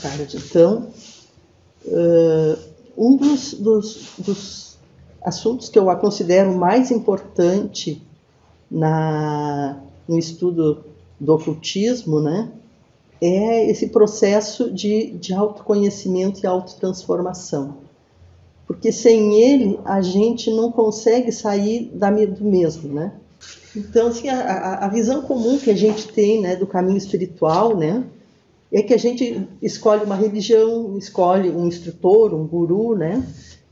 tarde. Então, um dos assuntos que eu considero mais importante no estudo do ocultismo, né, é esse processo de autoconhecimento e autotransformação. Porque sem ele, a gente não consegue sair do mesmo, né? Então, assim, a visão comum que a gente tem, né, do caminho espiritual, né, é que a gente escolhe uma religião, escolhe um instrutor, um guru, né,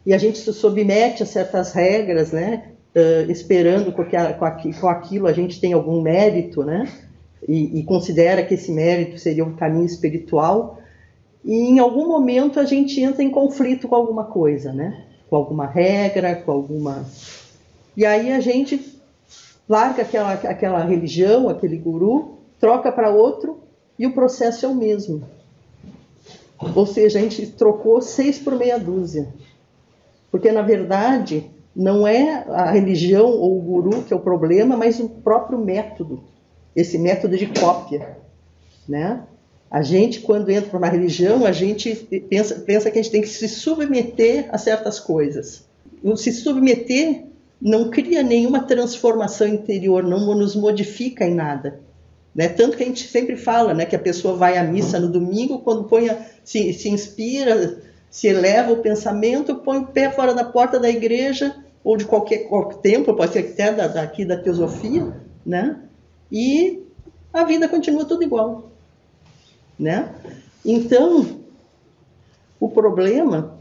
e a gente se submete a certas regras, né, esperando com aquilo a gente tem algum mérito, né, e considera que esse mérito seria um caminho espiritual, e em algum momento a gente entra em conflito com alguma coisa, né, com alguma regra, com alguma... E aí a gente larga aquela religião, aquele guru, troca para outro e o processo é o mesmo. Ou seja, a gente trocou 6 por meia dúzia. Porque, na verdade, não é a religião ou o guru que é o problema, mas o próprio método. Esse método de cópia, né? A gente, quando entra para uma religião, a gente pensa que a gente tem que se submeter a certas coisas. O se submeter não cria nenhuma transformação interior, não nos modifica em nada. Né? Tanto que a gente sempre fala, né, que a pessoa vai à missa no domingo, quando se inspira, se eleva o pensamento, põe o pé fora da porta da igreja, ou de qualquer templo, pode ser até daqui da teosofia, né? E a vida continua tudo igual. Né? Então, o problema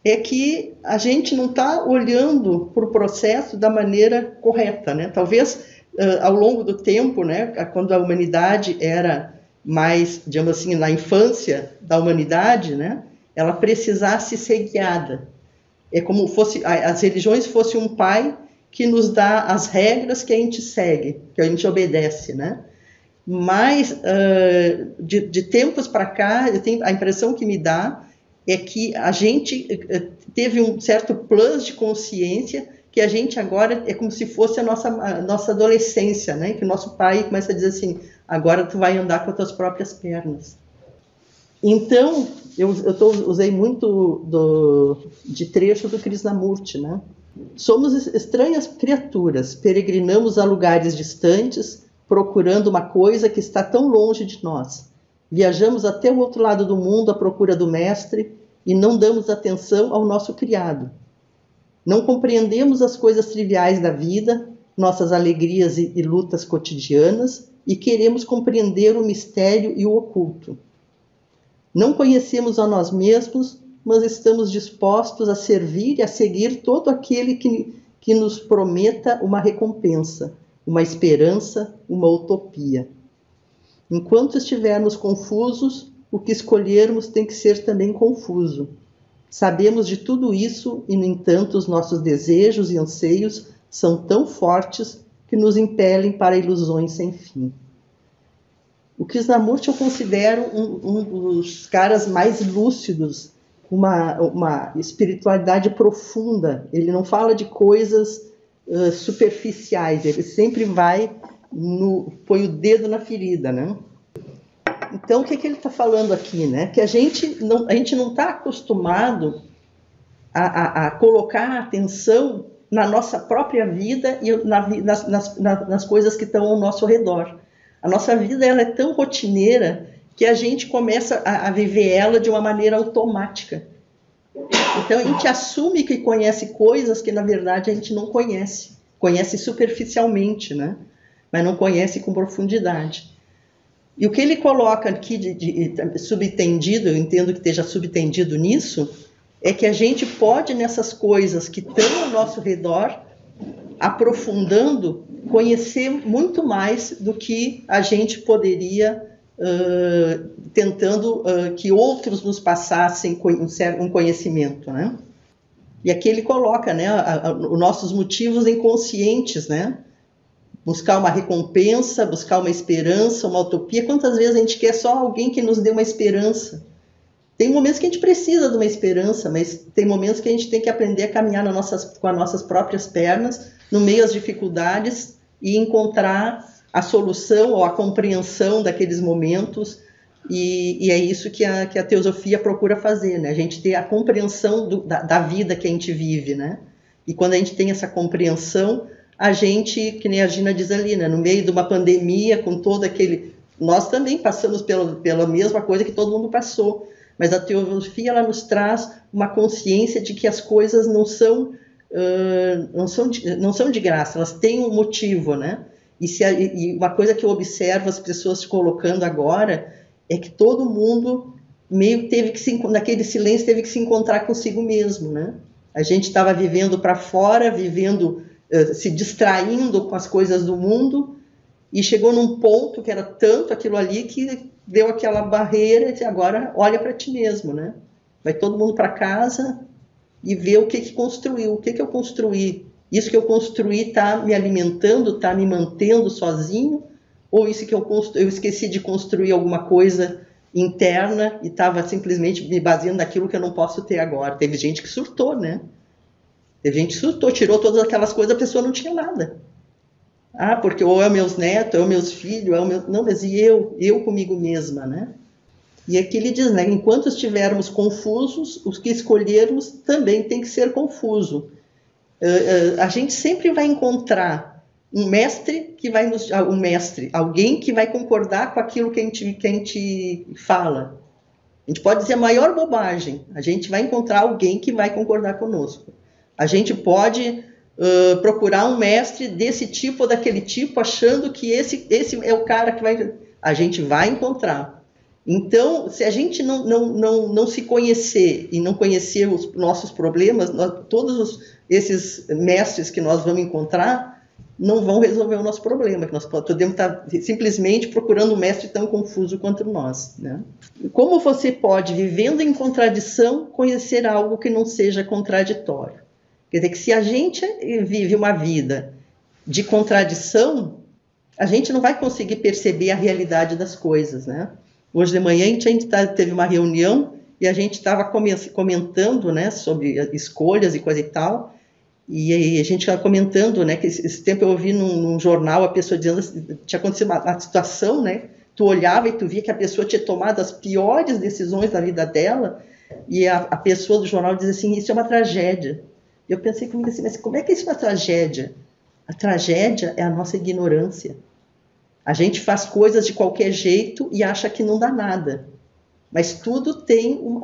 é que a gente não está olhando para o processo da maneira correta, né? Talvez ao longo do tempo, né, quando a humanidade era mais, digamos assim, na infância da humanidade, né, ela precisasse ser guiada. É como fosse as religiões fossem um pai que nos dá as regras que a gente segue, que a gente obedece, né? Mas de tempos para cá, eu tenho a impressão que me dá é que a gente teve um certo plus de consciência, que a gente agora é como se fosse a nossa adolescência, né? Que o nosso pai começa a dizer assim, agora tu vai andar com as tuas próprias pernas. Então, usei muito de trecho do Krishnamurti, né? Somos estranhas criaturas, peregrinamos a lugares distantes, procurando uma coisa que está tão longe de nós. Viajamos até o outro lado do mundo à procura do mestre e não damos atenção ao nosso criado. Não compreendemos as coisas triviais da vida, nossas alegrias e lutas cotidianas, e queremos compreender o mistério e o oculto. Não conhecemos a nós mesmos, mas estamos dispostos a servir e a seguir todo aquele que nos prometa uma recompensa, uma esperança, uma utopia. Enquanto estivermos confusos, o que escolhermos tem que ser também confuso. Sabemos de tudo isso e, no entanto, os nossos desejos e anseios são tão fortes que nos impelem para ilusões sem fim. O Krishnamurti eu considero um dos caras mais lúcidos, uma espiritualidade profunda. Ele não fala de coisas superficiais, ele sempre põe o dedo na ferida, né? Então, o que ele está falando aqui, né? Que a gente não está acostumado a colocar a atenção na nossa própria vida e nas coisas que estão ao nosso redor. A nossa vida ela é tão rotineira que a gente começa a viver ela de uma maneira automática. Então, a gente assume que conhece coisas que, na verdade, a gente não conhece. Conhece superficialmente, né? Mas não conhece com profundidade. E o que ele coloca aqui de subtendido, eu entendo que esteja subtendido nisso, é que a gente pode, nessas coisas que estão ao nosso redor, aprofundando, conhecer muito mais do que a gente poderia, tentando que outros nos passassem um conhecimento, né? E aqui ele coloca, né, os nossos motivos inconscientes, né? Buscar uma recompensa, buscar uma esperança, uma utopia. Quantas vezes a gente quer só alguém que nos dê uma esperança? Tem momentos que a gente precisa de uma esperança, mas tem momentos que a gente tem que aprender a caminhar com as nossas próprias pernas, no meio das dificuldades, e encontrar a solução ou a compreensão daqueles momentos E é isso que a teosofia procura fazer, né? A gente ter a compreensão da vida que a gente vive, né? E quando a gente tem essa compreensão, a gente, que nem a Gina diz ali, né? No meio de uma pandemia, com todo aquele... Nós também passamos pela mesma coisa que todo mundo passou, mas a teosofia, ela nos traz uma consciência de que as coisas não são de graça, elas têm um motivo, né? E uma coisa que eu observo as pessoas se colocando agora é que todo mundo meio teve que naquele silêncio teve que se encontrar consigo mesmo, né? A gente estava vivendo para fora, se distraindo com as coisas do mundo, e chegou num ponto que era tanto aquilo ali que deu aquela barreira e agora olha para ti mesmo, né? Vai todo mundo para casa e ver o que construiu, o que eu construí. Isso que eu construí está me alimentando, está me mantendo sozinho, ou isso que eu esqueci de construir alguma coisa interna e estava simplesmente me baseando naquilo que eu não posso ter agora. Teve gente que surtou, né? Teve gente que surtou, tirou todas aquelas coisas, a pessoa não tinha nada. Ah, porque ou é meus netos, ou é meus filhos, não, mas e eu comigo mesma, né? E aqui ele diz, né, enquanto estivermos confusos, os que escolhermos também tem que ser confuso. A gente sempre vai encontrar um mestre que vai alguém que vai concordar com aquilo que a gente fala. A gente pode dizer a maior bobagem, a gente vai encontrar alguém que vai concordar conosco. A gente pode procurar um mestre desse tipo ou daquele tipo, achando que esse é o cara que vai... A gente vai encontrar. Então, se a gente não se conhecer e não conhecer os nossos problemas, todos esses mestres que nós vamos encontrar não vão resolver o nosso problema, que nós podemos estar simplesmente procurando um mestre tão confuso quanto nós, né? Como você pode, vivendo em contradição, conhecer algo que não seja contraditório? Quer dizer que se a gente vive uma vida de contradição, a gente não vai conseguir perceber a realidade das coisas, né? Hoje de manhã a gente teve uma reunião e a gente estava comentando, né, sobre escolhas e coisa e tal, e a gente estava comentando, né, que esse tempo eu ouvi num jornal a pessoa dizendo que tinha acontecido uma situação, né, tu olhava e tu via que a pessoa tinha tomado as piores decisões da vida dela, e a pessoa do jornal dizia assim, isso é uma tragédia. Eu pensei comigo assim, mas como é que isso é uma tragédia? A tragédia é a nossa ignorância. A gente faz coisas de qualquer jeito e acha que não dá nada. Mas tudo tem um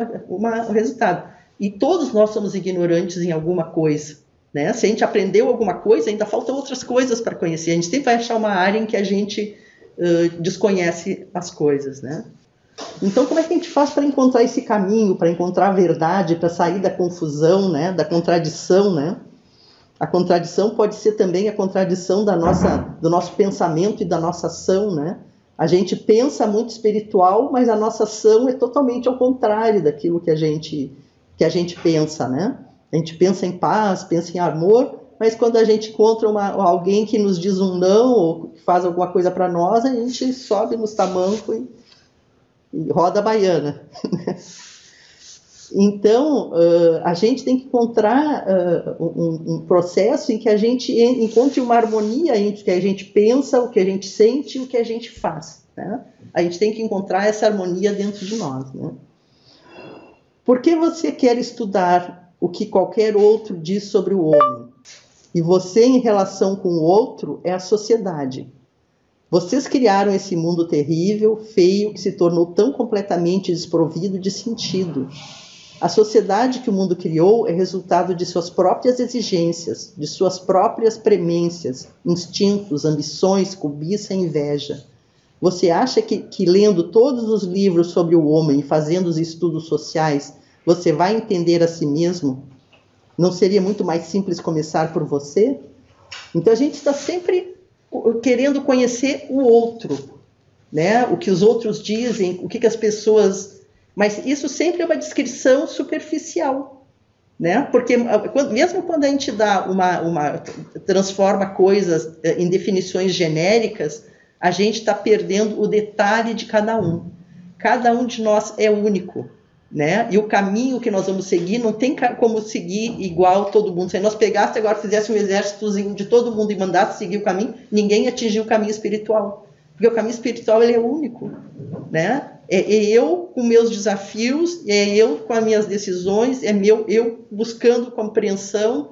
resultado. E todos nós somos ignorantes em alguma coisa, né? Se a gente aprendeu alguma coisa, ainda faltam outras coisas para conhecer. A gente sempre vai achar uma área em que a gente desconhece as coisas, né? Então, como é que a gente faz para encontrar esse caminho, para encontrar a verdade, para sair da confusão, né? Da contradição, né? A contradição pode ser também a contradição do nosso pensamento e da nossa ação, né? A gente pensa muito espiritual, mas a nossa ação é totalmente ao contrário daquilo que a gente pensa, né? A gente pensa em paz, pensa em amor, mas quando a gente encontra alguém que nos diz um não ou que faz alguma coisa para nós, a gente sobe nos tamancos e roda a baiana. Então, a gente tem que encontrar um processo em que a gente encontre uma harmonia entre o que a gente pensa, o que a gente sente e o que a gente faz, né? A gente tem que encontrar essa harmonia dentro de nós, né? Por que você quer estudar o que qualquer outro diz sobre o homem? E você, em relação com o outro, é a sociedade. Vocês criaram esse mundo terrível, feio, que se tornou tão completamente desprovido de sentido. A sociedade que o mundo criou é resultado de suas próprias exigências, de suas próprias premências, instintos, ambições, cobiça e inveja. Você acha que lendo todos os livros sobre o homem e fazendo os estudos sociais, você vai entender a si mesmo? Não seria muito mais simples começar por você? Então a gente está sempre querendo conhecer o outro, né? O que os outros dizem, o que as pessoas... Mas isso sempre é uma descrição superficial, né? Porque mesmo quando a gente dá transforma coisas em definições genéricas, a gente está perdendo o detalhe de cada um. Cada um de nós é único, né? E o caminho que nós vamos seguir não tem como seguir igual todo mundo. Se nós pegássemos agora, fizéssemos um exércitozinho de todo mundo e mandasse seguir o caminho, ninguém atingiu o caminho espiritual. Porque o caminho espiritual ele é único, né? É eu com meus desafios, é eu com as minhas decisões, é eu buscando compreensão,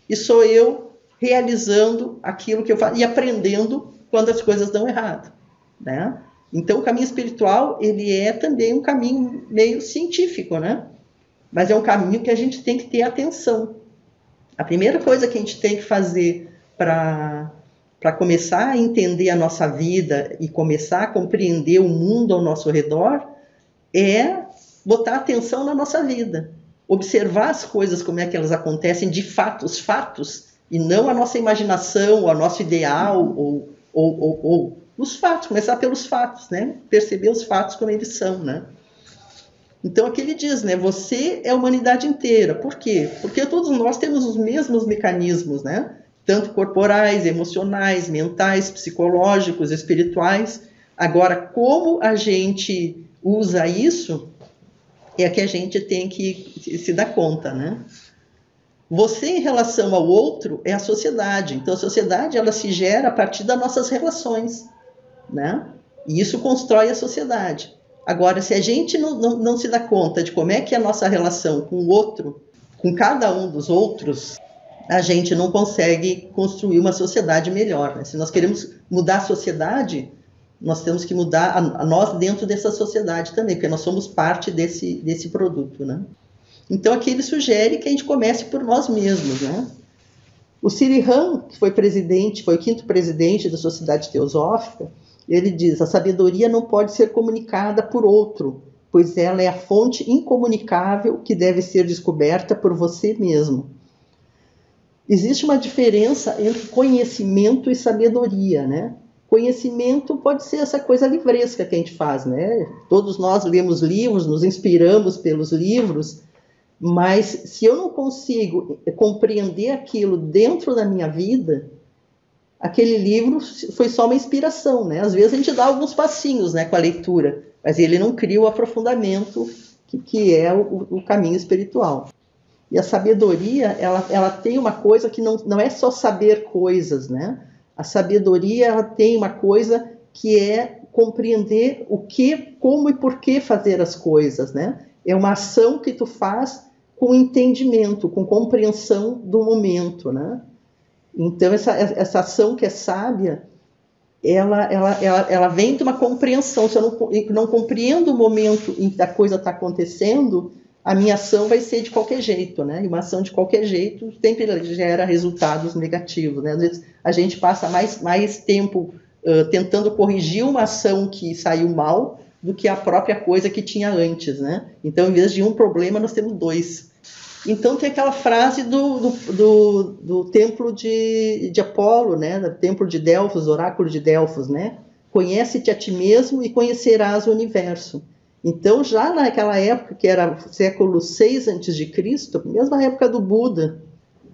e sou eu realizando aquilo que eu faço e aprendendo quando as coisas dão errado, né? Então, o caminho espiritual, ele é também um caminho meio científico, né? Mas é um caminho que a gente tem que ter atenção. A primeira coisa que a gente tem que fazer para começar a entender a nossa vida e começar a compreender o mundo ao nosso redor é botar atenção na nossa vida. Observar as coisas como é que elas acontecem de fato, os fatos, e não a nossa imaginação, ou o nosso ideal, ou os fatos, começar pelos fatos, né? Perceber os fatos como eles são, né? Então aqui ele diz, né? Você é a humanidade inteira. Por quê? Porque todos nós temos os mesmos mecanismos, né? Tanto corporais, emocionais, mentais, psicológicos, espirituais. Agora, como a gente usa isso, é que a gente tem que se dar conta, né? Você, em relação ao outro, é a sociedade. Então, a sociedade, ela se gera a partir das nossas relações, né? E isso constrói a sociedade. Agora, se a gente não se dá conta de como é que é a nossa relação com o outro, com cada um dos outros, a gente não consegue construir uma sociedade melhor, né? Se nós queremos mudar a sociedade, nós temos que mudar a nós dentro dessa sociedade também, porque nós somos parte desse produto, né? Então, aqui ele sugere que a gente comece por nós mesmos, né? O Sirihan, que foi presidente, foi o 5º presidente da Sociedade Teosófica, ele diz: a sabedoria não pode ser comunicada por outro, pois ela é a fonte incomunicável que deve ser descoberta por você mesmo. Existe uma diferença entre conhecimento e sabedoria, né? Conhecimento pode ser essa coisa livresca que a gente faz, né? Todos nós lemos livros, nos inspiramos pelos livros, mas se eu não consigo compreender aquilo dentro da minha vida, aquele livro foi só uma inspiração, né? Às vezes a gente dá alguns passinhos, né, com a leitura, mas ele não cria o aprofundamento que é o caminho espiritual. E a sabedoria, ela tem uma coisa que não é só saber coisas, né? A sabedoria, ela tem uma coisa que é compreender o que, como e por que fazer as coisas, né? É uma ação que tu faz com entendimento, com compreensão do momento, né? Então, essa ação que é sábia, ela vem de uma compreensão. Se eu não compreendo o momento em que a coisa está acontecendo, a minha ação vai ser de qualquer jeito, né? E uma ação de qualquer jeito sempre gera resultados negativos, né? Às vezes a gente passa mais tempo tentando corrigir uma ação que saiu mal do que a própria coisa que tinha antes, né? Então, em vez de um problema, nós temos 2. Então, tem aquela frase do templo de Apolo, né? Do templo de Delfos, oráculo de Delfos, né? Conhece-te a ti mesmo e conhecerás o universo. Então, já naquela época, que era século 6 a.C., mesma época do Buda,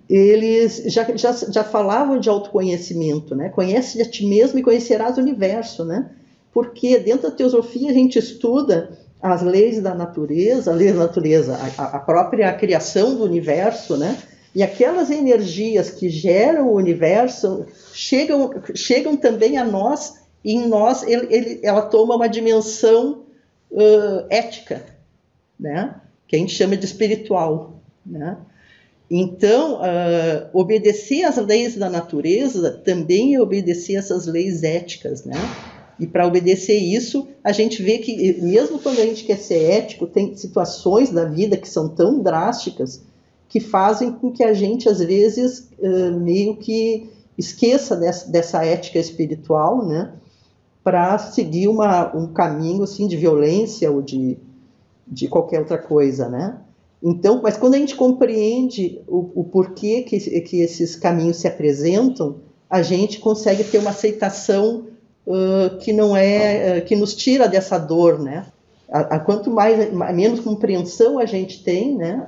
eles já falavam de autoconhecimento, né? Conhece-te a ti mesmo e conhecerás o universo, né? Porque dentro da teosofia a gente estuda as leis da natureza, a própria criação do universo, né? E aquelas energias que geram o universo chegam também a nós, e em nós ela toma uma dimensão ética, né? Que a gente chama de espiritual, né? Então, obedecer às leis da natureza também é obedecer essas leis éticas, né? E para obedecer isso, a gente vê que, mesmo quando a gente quer ser ético, tem situações da vida que são tão drásticas que fazem com que a gente, às vezes, meio que esqueça dessa ética espiritual, né? Para seguir um caminho assim, de violência ou de qualquer outra coisa, né? Então, mas quando a gente compreende o porquê que esses caminhos se apresentam, a gente consegue ter uma aceitação que não é, que nos tira dessa dor, né? Quanto menos compreensão a gente tem, né?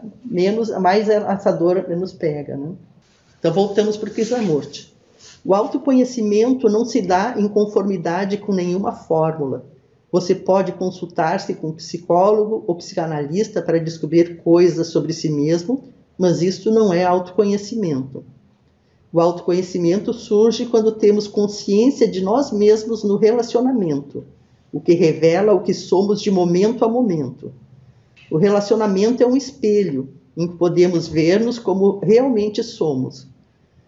Mais essa dor nos pega, né? Então voltamos para o Krishnamurti. O autoconhecimento não se dá em conformidade com nenhuma fórmula. Você pode consultar-se com um psicólogo ou psicanalista para descobrir coisas sobre si mesmo, mas isso não é autoconhecimento. O autoconhecimento surge quando temos consciência de nós mesmos no relacionamento. o que revela o que somos de momento a momento. O relacionamento é um espelho em que podemos ver-nos como realmente somos,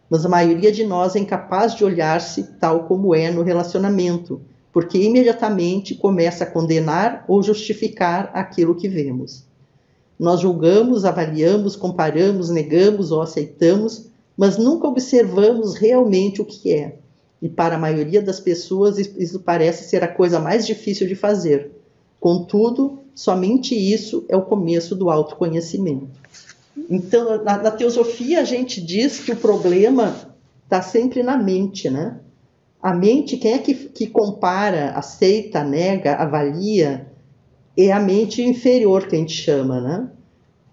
mas a maioria de nós é incapaz de olhar-se tal como é no relacionamento, porque imediatamente começa a condenar ou justificar aquilo que vemos. Nós julgamos, avaliamos, comparamos, negamos ou aceitamos, mas nunca observamos realmente o que é. E para a maioria das pessoas isso parece ser a coisa mais difícil de fazer. Contudo, somente isso é o começo do autoconhecimento. Então, na teosofia, a gente diz que o problema está sempre na mente, né? A mente, quem é que compara, aceita, nega, avalia, é a mente inferior, que a gente chama, né?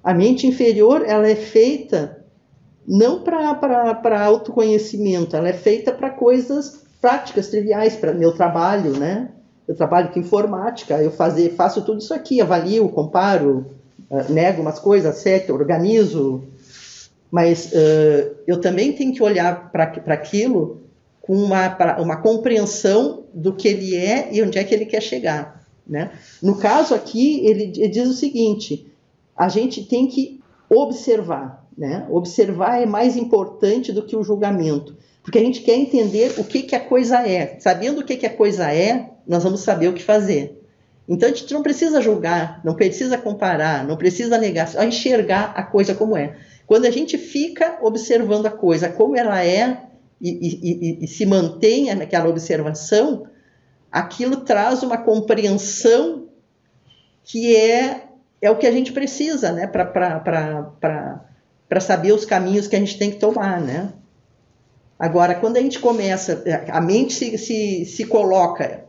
A mente inferior, ela é feita não para autoconhecimento, ela é feita para coisas práticas, triviais, para meu trabalho, né? Eu trabalho com informática, eu faço tudo isso aqui, avalio, comparo, nego umas coisas, aceito, organizo, mas eu também tenho que olhar para aquilo com uma compreensão do que ele é e onde é que ele quer chegar, né? No caso aqui, ele diz o seguinte: a gente tem que observar, né? Observar é mais importante do que o julgamento, porque a gente quer entender o que a coisa é. Sabendo o que a coisa é, nós vamos saber o que fazer. Então a gente não precisa julgar, não precisa comparar, não precisa negar, só enxergar a coisa como é. Quando a gente fica observando a coisa como ela é e se mantém naquela observação, aquilo traz uma compreensão que é o que a gente precisa, né, para saber os caminhos que a gente tem que tomar, né? Agora, quando a gente começa, a mente se coloca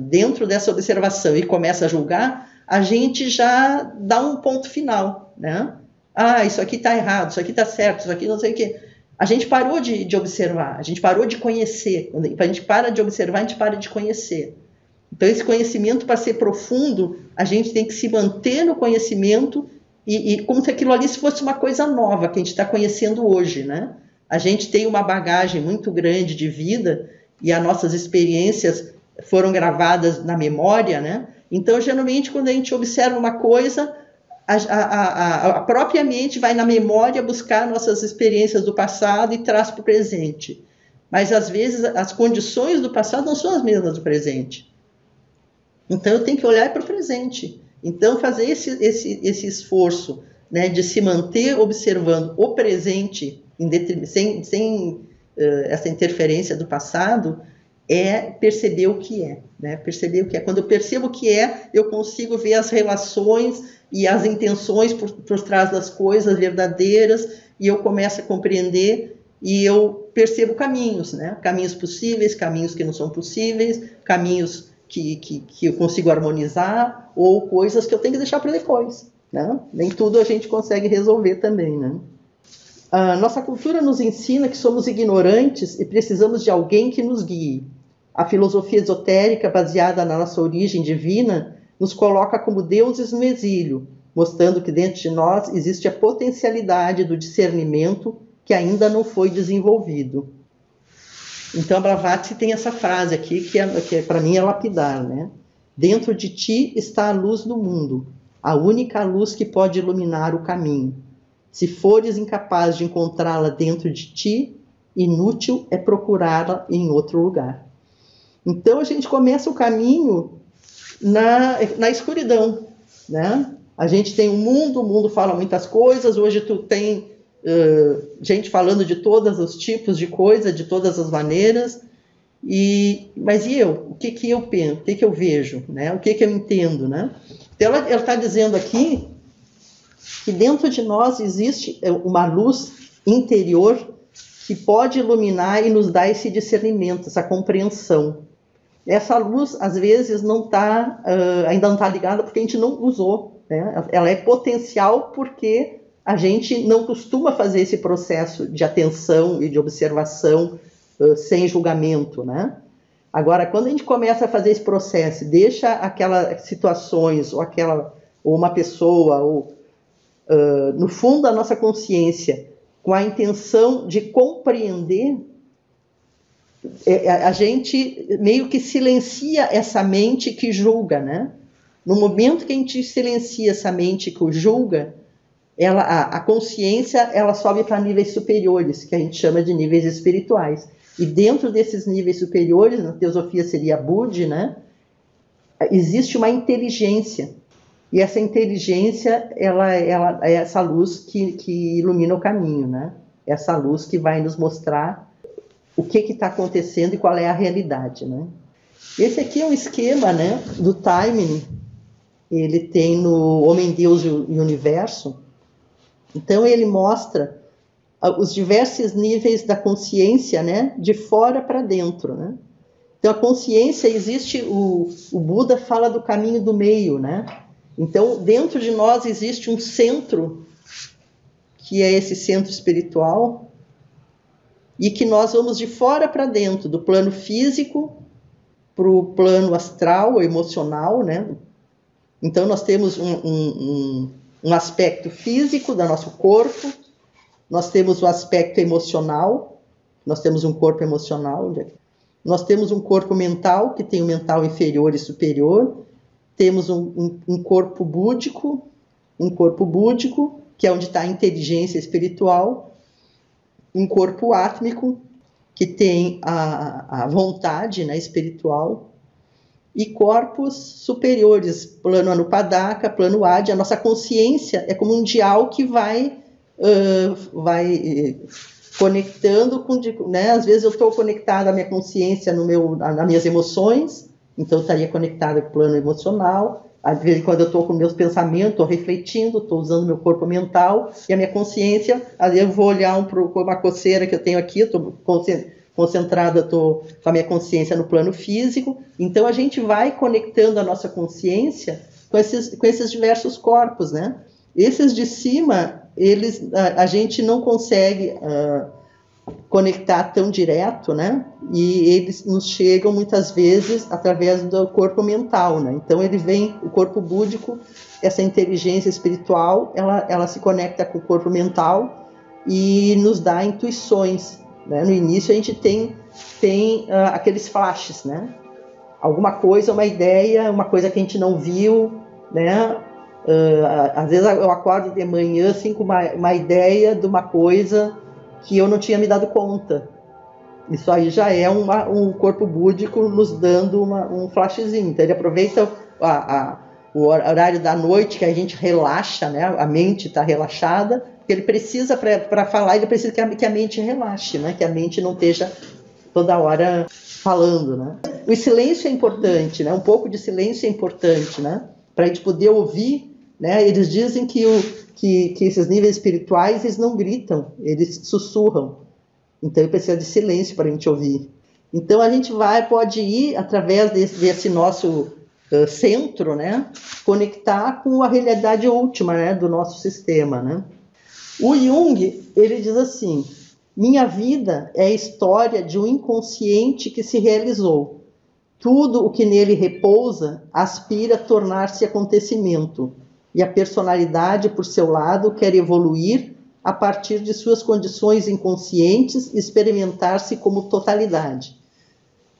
dentro dessa observação e começa a julgar, a gente já dá um ponto final, né? Ah, isso aqui está errado, isso aqui está certo, isso aqui não sei o quê. A gente parou de observar, a gente parou de conhecer. Quando a gente para de observar, a gente para de conhecer. Então, esse conhecimento, para ser profundo, a gente tem que se manter no conhecimento e como se aquilo ali fosse uma coisa nova que a gente está conhecendo hoje, né? A gente tem uma bagagem muito grande de vida e as nossas experiências foram gravadas na memória, né? Então, geralmente, quando a gente observa uma coisa, a própria mente vai na memória buscar nossas experiências do passado e traz para o presente. Mas, às vezes, as condições do passado não são as mesmas do presente. Então, eu tenho que olhar para o presente. Então, fazer esse esforço, né, de se manter observando o presente, sem essa interferência do passado, é perceber o que é, né? Perceber o que é. Quando eu percebo o que é, eu consigo ver as relações e as intenções por trás das coisas verdadeiras, e eu começo a compreender e eu percebo caminhos, né? Caminhos possíveis, caminhos que não são possíveis, caminhos que eu consigo harmonizar, ou coisas que eu tenho que deixar para depois, né? Nem tudo a gente consegue resolver também, né? A nossa cultura nos ensina que somos ignorantes e precisamos de alguém que nos guie. A filosofia esotérica, baseada na nossa origem divina, nos coloca como deuses no exílio, mostrando que dentro de nós existe a potencialidade do discernimento que ainda não foi desenvolvido. Então, a Blavatsky tem essa frase aqui, que para mim é lapidar, né? Dentro de ti está a luz do mundo, a única luz que pode iluminar o caminho. Se fores incapaz de encontrá-la dentro de ti, inútil é procurá-la em outro lugar. Então, a gente começa o caminho na escuridão, né? A gente tem um mundo, o mundo fala muitas coisas, hoje tu tem gente falando de todos os tipos de coisa, de todas as maneiras, mas e eu? O que eu penso? O que eu vejo? Né? O que eu entendo? Né? Então, ela está dizendo aqui que dentro de nós existe uma luz interior que pode iluminar e nos dar esse discernimento, essa compreensão. Essa luz, às vezes, ainda não está ligada porque a gente não usou, né? Ela é potencial porque a gente não costuma fazer esse processo de atenção e de observação sem julgamento, né? Agora, quando a gente começa a fazer esse processo, deixa aquelas situações ou uma pessoa no fundo da nossa consciência com a intenção de compreender, A gente meio que silencia essa mente que julga, né? No momento que a gente silencia essa mente que julga, a consciência ela sobe para níveis superiores, que a gente chama de níveis espirituais. E dentro desses níveis superiores, na teosofia seria Budi, né? Existe uma inteligência. E essa inteligência ela é essa luz que ilumina o caminho, né? Essa luz que vai nos mostrar o que está acontecendo e qual é a realidade, né? Esse aqui é um esquema, né, do timing. Ele tem no Homem, Deus e o Universo. Então ele mostra os diversos níveis da consciência, né, de fora para dentro, né? Então a consciência existe, o Buda fala do caminho do meio, né? Então dentro de nós existe um centro, que é esse centro espiritual, e que nós vamos de fora para dentro, do plano físico para o plano astral ou emocional, né? Então nós temos um aspecto físico do nosso corpo, nós temos o aspecto emocional, nós temos um corpo emocional, nós temos um corpo mental, que tem o mental inferior e superior, temos um corpo búdico, que é onde está a inteligência espiritual, um corpo átmico, que tem a vontade, né, espiritual, e corpos superiores, plano Anupadaka, plano Adi. A nossa consciência é como um dial que vai conectando com, né? Às vezes eu estou conectada à minha consciência nas minhas emoções, então eu estaria conectada com o plano emocional. Às vezes, quando eu estou com meus pensamentos, estou refletindo, estou usando meu corpo mental, e a minha consciência, às vezes eu vou olhar uma coceira que eu tenho aqui, estou concentrada, estou com a minha consciência no plano físico. Então a gente vai conectando a nossa consciência com esses diversos corpos, né? Esses de cima, a gente não consegue conectar tão direto, né? E eles nos chegam muitas vezes através do corpo mental, né? Então ele vem, o corpo búdico, essa inteligência espiritual, ela se conecta com o corpo mental e nos dá intuições, né? No início a gente tem aqueles flashes, né? Alguma coisa, uma ideia, uma coisa que a gente não viu, né? Às vezes eu acordo de manhã assim com uma ideia de uma coisa que eu não tinha me dado conta. Isso aí já é um corpo búdico nos dando um flashzinho. Então ele aproveita o horário da noite que a gente relaxa, né? A mente está relaxada, porque ele precisa, para falar, ele precisa que a mente relaxe, né? Que a mente não esteja toda hora falando, né? O silêncio é importante, né? Um pouco de silêncio é importante, né? Para a gente poder ouvir, né? Eles dizem que esses níveis espirituais, eles não gritam, eles sussurram. Então ele precisa de silêncio para a gente ouvir. Então a gente pode ir através desse nosso centro, né? Conectar com a realidade última, né? Do nosso sistema, né? O Jung, ele diz assim: minha vida é a história de um inconsciente que se realizou. Tudo o que nele repousa aspira a tornar-se acontecimento. E a personalidade, por seu lado, quer evoluir a partir de suas condições inconscientes e experimentar-se como totalidade.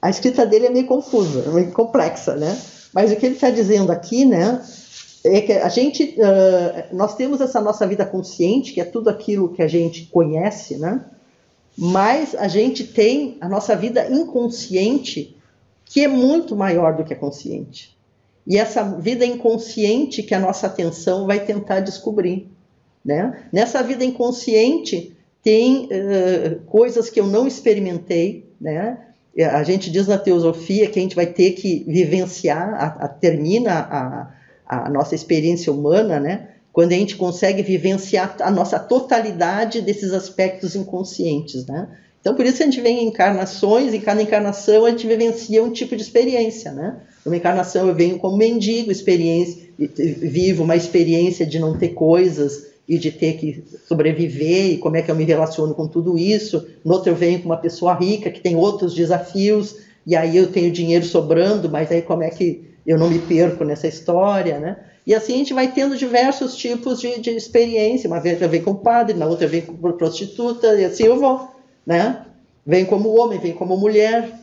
A escrita dele é meio confusa, meio complexa, né? Mas o que ele está dizendo aqui, né, é que nós temos essa nossa vida consciente, que é tudo aquilo que a gente conhece, né? Mas a gente tem a nossa vida inconsciente, que é muito maior do que a consciente. E essa vida inconsciente que a nossa atenção vai tentar descobrir, né? Nessa vida inconsciente tem coisas que eu não experimentei, né? A gente diz na teosofia que a gente vai ter que vivenciar, termina a nossa experiência humana, né? Quando a gente consegue vivenciar a nossa totalidade desses aspectos inconscientes, né? Então, por isso a gente vem em encarnações, em cada encarnação a gente vivencia um tipo de experiência, né? Numa encarnação eu venho como mendigo, vivo uma experiência de não ter coisas e de ter que sobreviver, e como é que eu me relaciono com tudo isso. No outro eu venho com uma pessoa rica que tem outros desafios, e aí eu tenho dinheiro sobrando, mas aí como é que eu não me perco nessa história, né? E assim a gente vai tendo diversos tipos de experiência. Uma vez eu venho com padre, na outra eu venho com prostituta, e assim eu vou, né? vem como homem, vem como mulher,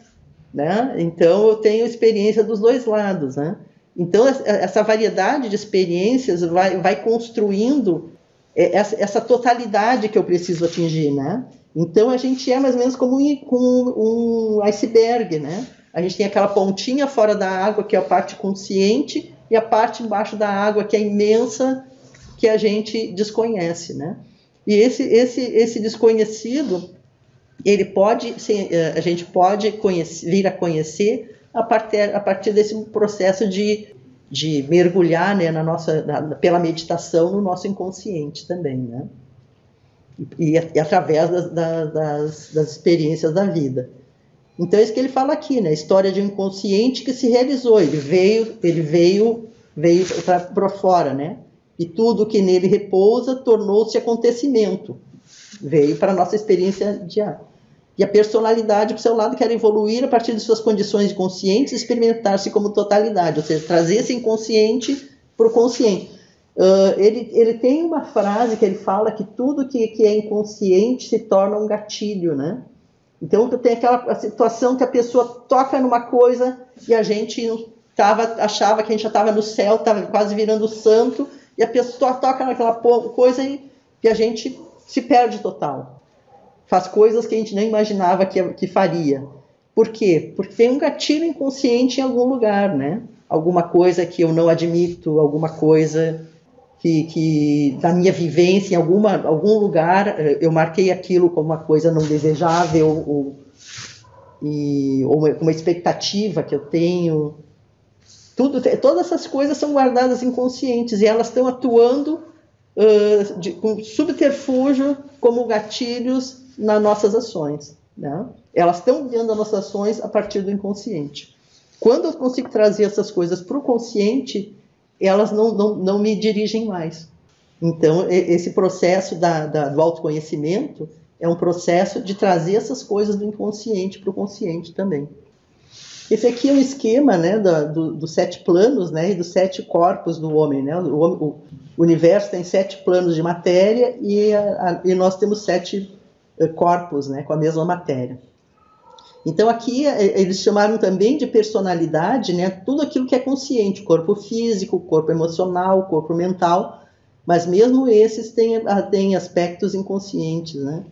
né? Então eu tenho experiência dos dois lados, né? Então essa variedade de experiências vai construindo essa totalidade que eu preciso atingir, né? Então a gente é mais ou menos como um iceberg, né? A gente tem aquela pontinha fora da água que é a parte consciente e a parte embaixo da água que é imensa, que a gente desconhece, né? E esse desconhecido, ele pode, a gente pode vir a conhecer a partir desse processo de mergulhar, né, pela meditação no nosso inconsciente também, né? E através das experiências da vida. Então é isso que ele fala aqui, né? A história de um inconsciente que se realizou, ele veio para fora, né? E tudo que nele repousa tornou-se acontecimento, veio para a nossa experiência diária. E a personalidade, por seu lado, quer evoluir a partir de suas condições conscientes e experimentar-se como totalidade, ou seja, trazer esse inconsciente para o consciente. Ele tem uma frase que ele fala que tudo que é inconsciente se torna um gatilho, né? Então tem aquela situação que a pessoa toca numa coisa e a gente achava que a gente já estava no céu, estava quase virando santo, e a pessoa toca naquela coisa e a gente se perde total. Faz coisas que a gente nem imaginava que faria. Por quê? Porque tem um gatilho inconsciente em algum lugar, né? Alguma coisa que eu não admito, alguma coisa que da minha vivência em algum lugar eu marquei aquilo como uma coisa não desejável ou uma expectativa que eu tenho. Todas essas coisas são guardadas inconscientes e elas estão atuando com subterfúgio como gatilhos nas nossas ações, né? Elas estão guiando as nossas ações a partir do inconsciente. Quando eu consigo trazer essas coisas para o consciente, elas não me dirigem mais. Então, esse processo do autoconhecimento é um processo de trazer essas coisas do inconsciente para o consciente também. Esse aqui é um esquema, né, dos 7 planos, né, e dos 7 corpos do homem, né? O universo tem 7 planos de matéria e nós temos 7 corpos, né, com a mesma matéria. Então aqui eles chamaram também de personalidade, né, tudo aquilo que é consciente, corpo físico, corpo emocional, corpo mental, mas mesmo esses têm aspectos inconscientes, né?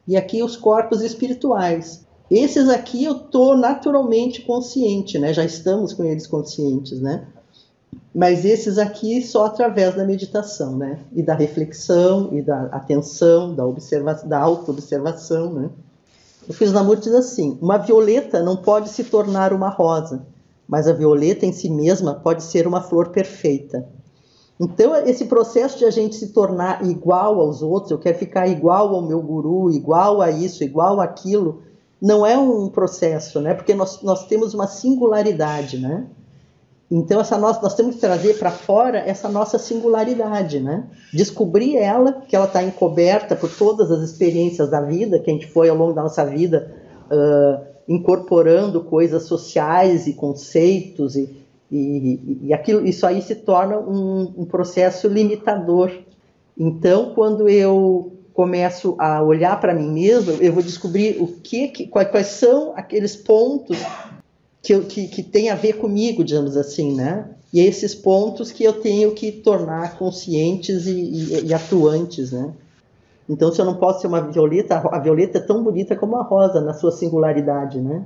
E aqui os corpos espirituais. Esses aqui eu estou naturalmente consciente, né? Já estamos com eles conscientes, né? Mas esses aqui só através da meditação, né? E da reflexão, e da atenção, da auto-observação, né? O Krishnamurti diz assim: uma violeta não pode se tornar uma rosa, mas a violeta em si mesma pode ser uma flor perfeita. Então, esse processo de a gente se tornar igual aos outros, eu quero ficar igual ao meu guru, igual a isso, igual àquilo, não é um processo, né? Porque nós temos uma singularidade, né? Então, nós temos que trazer para fora essa nossa singularidade, né? Descobrir que ela está encoberta por todas as experiências da vida, que a gente foi ao longo da nossa vida incorporando coisas sociais e conceitos, e isso aí se torna um processo limitador. Então, quando eu começo a olhar para mim mesmo, eu vou descobrir quais são aqueles pontos que tem a ver comigo, digamos assim, né? E esses pontos que eu tenho que tornar conscientes e atuantes, né? Então, se eu não posso ser uma violeta, a violeta é tão bonita como a rosa, na sua singularidade, né?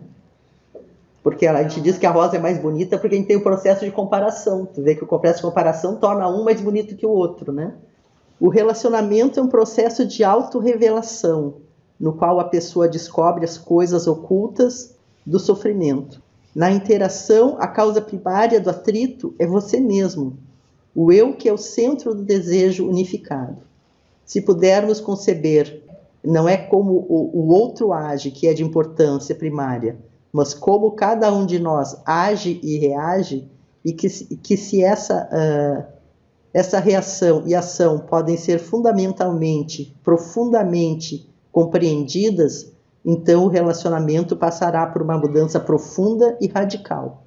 Porque a gente diz que a rosa é mais bonita porque a gente tem o processo de comparação. Tu vê que o processo de comparação torna um mais bonito que o outro, né? O relacionamento é um processo de autorrevelação, no qual a pessoa descobre as coisas ocultas do sofrimento. Na interação, a causa primária do atrito é você mesmo, o eu que é o centro do desejo unificado. Se pudermos conceber, não é como o outro age que é de importância primária, mas como cada um de nós age e reage, e que se essa reação e ação podem ser fundamentalmente, profundamente compreendidas, então o relacionamento passará por uma mudança profunda e radical.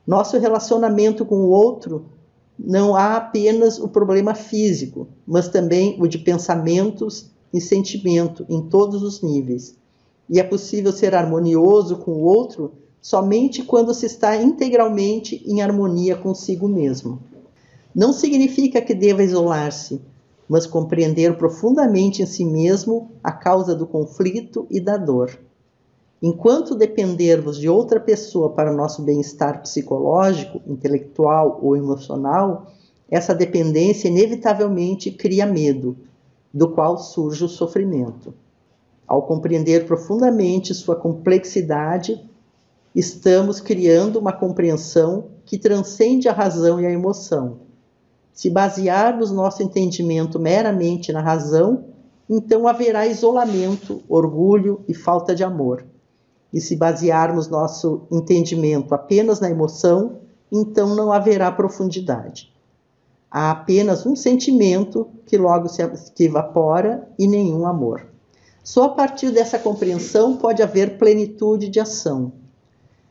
Nosso relacionamento com o outro não há apenas o problema físico, mas também o de pensamentos e sentimento em todos os níveis. e é possível ser harmonioso com o outro somente quando se está integralmente em harmonia consigo mesmo. Não significa que deva isolar-se, mas compreender profundamente em si mesmo a causa do conflito e da dor. Enquanto dependermos de outra pessoa para o nosso bem-estar psicológico, intelectual ou emocional, essa dependência inevitavelmente cria medo, do qual surge o sofrimento. Ao compreender profundamente sua complexidade, estamos criando uma compreensão que transcende a razão e a emoção. Se basearmos nosso entendimento meramente na razão, então haverá isolamento, orgulho e falta de amor. E se basearmos nosso entendimento apenas na emoção, então não haverá profundidade. Há apenas um sentimento que logo se evapora e nenhum amor. Só a partir dessa compreensão pode haver plenitude de ação.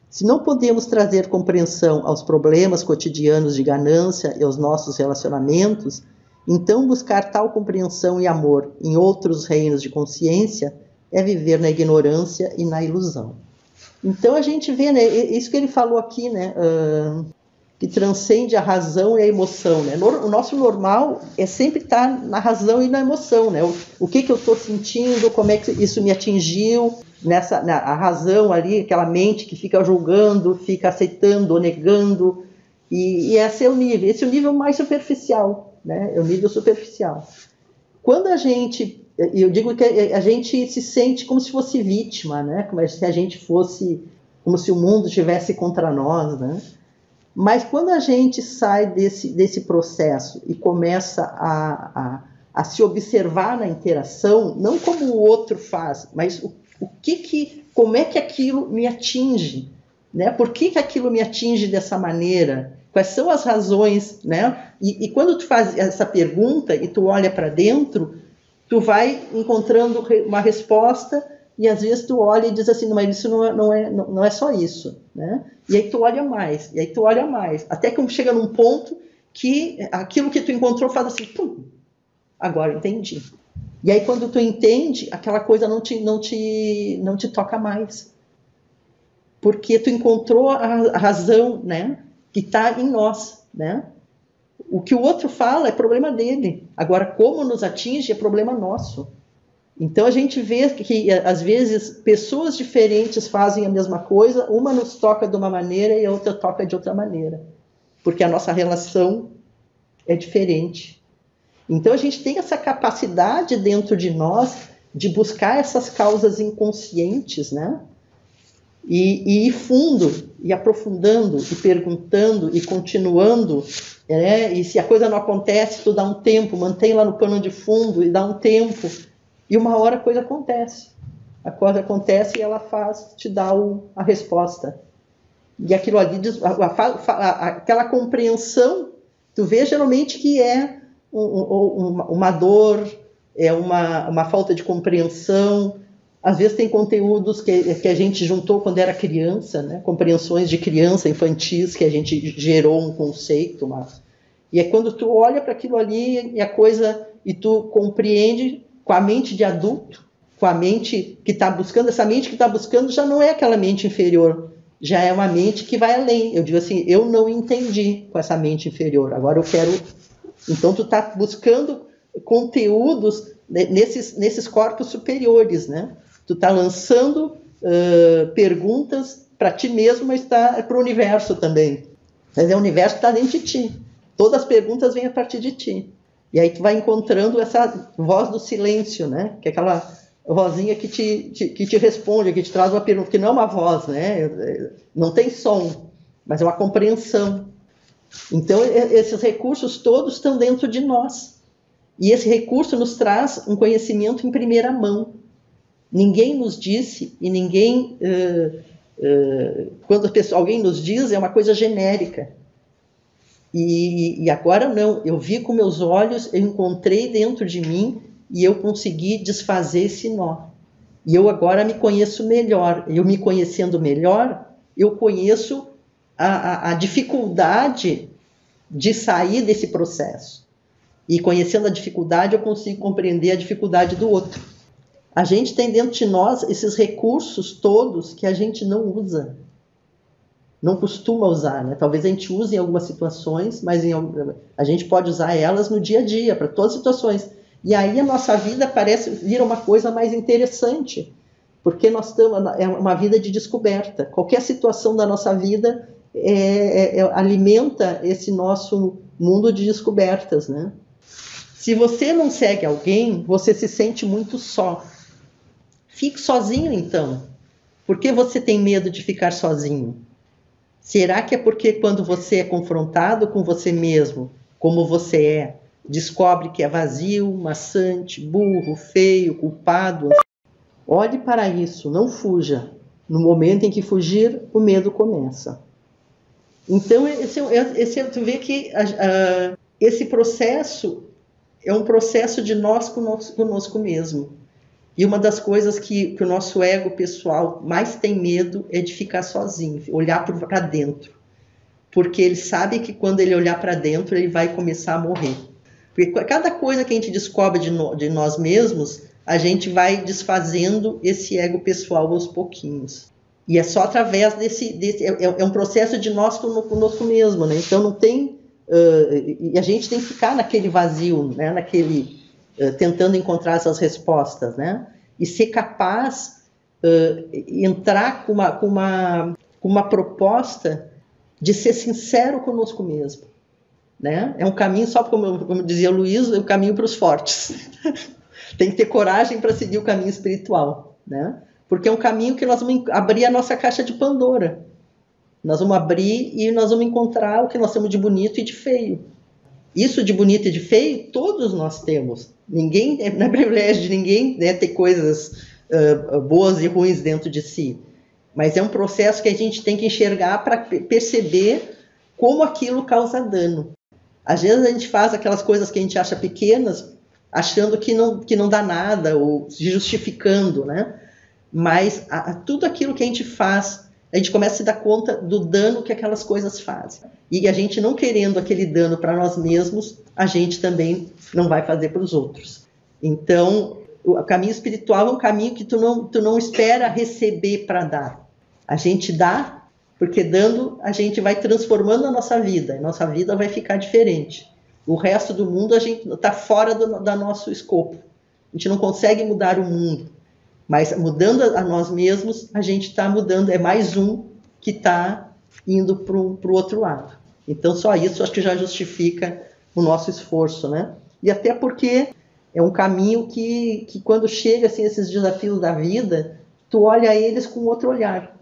Se não podemos trazer compreensão aos problemas cotidianos de ganância e aos nossos relacionamentos, então buscar tal compreensão e amor em outros reinos de consciência é viver na ignorância e na ilusão. Então a gente vê, né, isso que ele falou aqui, né, que transcende a razão e a emoção, né? O nosso normal é sempre estar na razão e na emoção, né? O que eu estou sentindo, como é que isso me atingiu, a razão ali, aquela mente que fica julgando, fica aceitando ou negando, e esse é o nível mais superficial, né? É o nível superficial. Quando eu digo que a gente se sente como se fosse vítima, né? Como se a gente fosse, como se o mundo estivesse contra nós, né? Mas quando a gente sai desse processo e começa a se observar na interação, não como o outro faz, mas como é que aquilo me atinge, né? Por que aquilo me atinge dessa maneira? Quais são as razões, né? E quando tu faz essa pergunta e tu olha para dentro, tu vai encontrando uma resposta e às vezes tu olha e diz assim, mas isso não é só isso, né? E aí tu olha mais, até que chega num ponto que aquilo que tu encontrou faz assim, pum, agora entendi. E aí quando tu entende, aquela coisa não te toca mais. Porque tu encontrou a razão, né, que está em nós, né? O que o outro fala é problema dele. Agora, como nos atinge é problema nosso. Então a gente vê que, às vezes, pessoas diferentes fazem a mesma coisa, uma nos toca de uma maneira e a outra toca de outra maneira. Porque a nossa relação é diferente. Então a gente tem essa capacidade dentro de nós de buscar essas causas inconscientes, né? E ir fundo, e aprofundando, e perguntando, e continuando, né? E se a coisa não acontece, tu dá um tempo, mantém lá no pano de fundo e dá um tempo, e uma hora a coisa acontece. A coisa acontece e ela te dá a resposta. E aquilo ali, aquela compreensão, tu vê geralmente que é uma dor, é uma falta de compreensão. Às vezes tem conteúdos que a gente juntou quando era criança, né? Compreensões de criança, infantis, que a gente gerou um conceito. E é quando tu olha para aquilo ali e tu compreende com a mente de adulto, com a mente que está buscando, essa mente que está buscando já não é aquela mente inferior, já é uma mente que vai além. Eu digo assim, eu não entendi com essa mente inferior, agora eu quero... Então tu está buscando conteúdos nesses corpos superiores, né? Tu está lançando perguntas para ti mesmo, mas para o universo também. Mas é o universo que está dentro de ti. Todas as perguntas vêm a partir de ti. E aí tu vai encontrando essa voz do silêncio, né? Que é aquela vozinha que te responde, que te traz uma pergunta, que não é uma voz, né? Não tem som, mas é uma compreensão. Então esses recursos todos estão dentro de nós. E esse recurso nos traz um conhecimento em primeira mão. Ninguém nos disse, e ninguém... quando alguém nos diz, é uma coisa genérica. E agora não, eu vi com meus olhos, eu encontrei dentro de mim e eu consegui desfazer esse nó. E eu agora me conheço melhor. Eu me conhecendo melhor, eu conheço a dificuldade de sair desse processo. E conhecendo a dificuldade, eu consigo compreender a dificuldade do outro. A gente tem dentro de nós esses recursos todos que a gente não usa, não costuma usar, né? Talvez a gente use em algumas situações, mas a gente pode usar elas no dia a dia, para todas as situações. E aí a nossa vida vira uma coisa mais interessante, porque nós estamos, é uma vida de descoberta. Qualquer situação da nossa vida alimenta esse nosso mundo de descobertas, né? Se você não segue alguém, você se sente muito só. Fique sozinho, então. Por que você tem medo de ficar sozinho? Será que é porque quando você é confrontado com você mesmo, como você é, descobre que é vazio, maçante, burro, feio, culpado? Olhe para isso, não fuja. No momento em que fugir, o medo começa. Então, tu vê que esse processo é um processo de nós conosco mesmo. E uma das coisas que o nosso ego pessoal mais tem medo é de ficar sozinho, olhar para dentro. Porque ele sabe que quando ele olhar para dentro, ele vai começar a morrer. Porque cada coisa que a gente descobre de nós mesmos, a gente vai desfazendo esse ego pessoal aos pouquinhos. E é só através é um processo de nós conosco mesmo, né? Então não tem... e a gente tem que ficar naquele vazio, né? Tentando encontrar essas respostas, né? E ser capaz entrar com uma proposta de ser sincero conosco mesmo, né? É um caminho só, como dizia o Luiz, é um caminho para os fortes. Tem que ter coragem para seguir o caminho espiritual, né? Porque é um caminho que nós vamos abrir a nossa caixa de Pandora. Nós vamos abrir e nós vamos encontrar o que nós temos de bonito e de feio. Isso de bonito e de feio, todos nós temos. Ninguém, não é privilégio de ninguém, né, ter coisas boas e ruins dentro de si. Mas é um processo que a gente tem que enxergar para perceber como aquilo causa dano. Às vezes a gente faz aquelas coisas que a gente acha pequenas, achando que não dá nada, ou se justificando, né? Mas tudo aquilo que a gente faz, a gente começa a se dar conta do dano que aquelas coisas fazem. E a gente não querendo aquele dano para nós mesmos, a gente também não vai fazer para os outros. Então, o caminho espiritual é um caminho que tu não espera receber para dar. A gente dá, porque dando a gente vai transformando a nossa vida vai ficar diferente. O resto do mundo a gente está fora do nosso escopo. A gente não consegue mudar o mundo. Mas mudando a nós mesmos, a gente está mudando, é mais um que está indo para o outro lado. Então só isso acho que já justifica o nosso esforço, né? E até porque é um caminho que quando chega assim, esses desafios da vida, tu olha eles com outro olhar.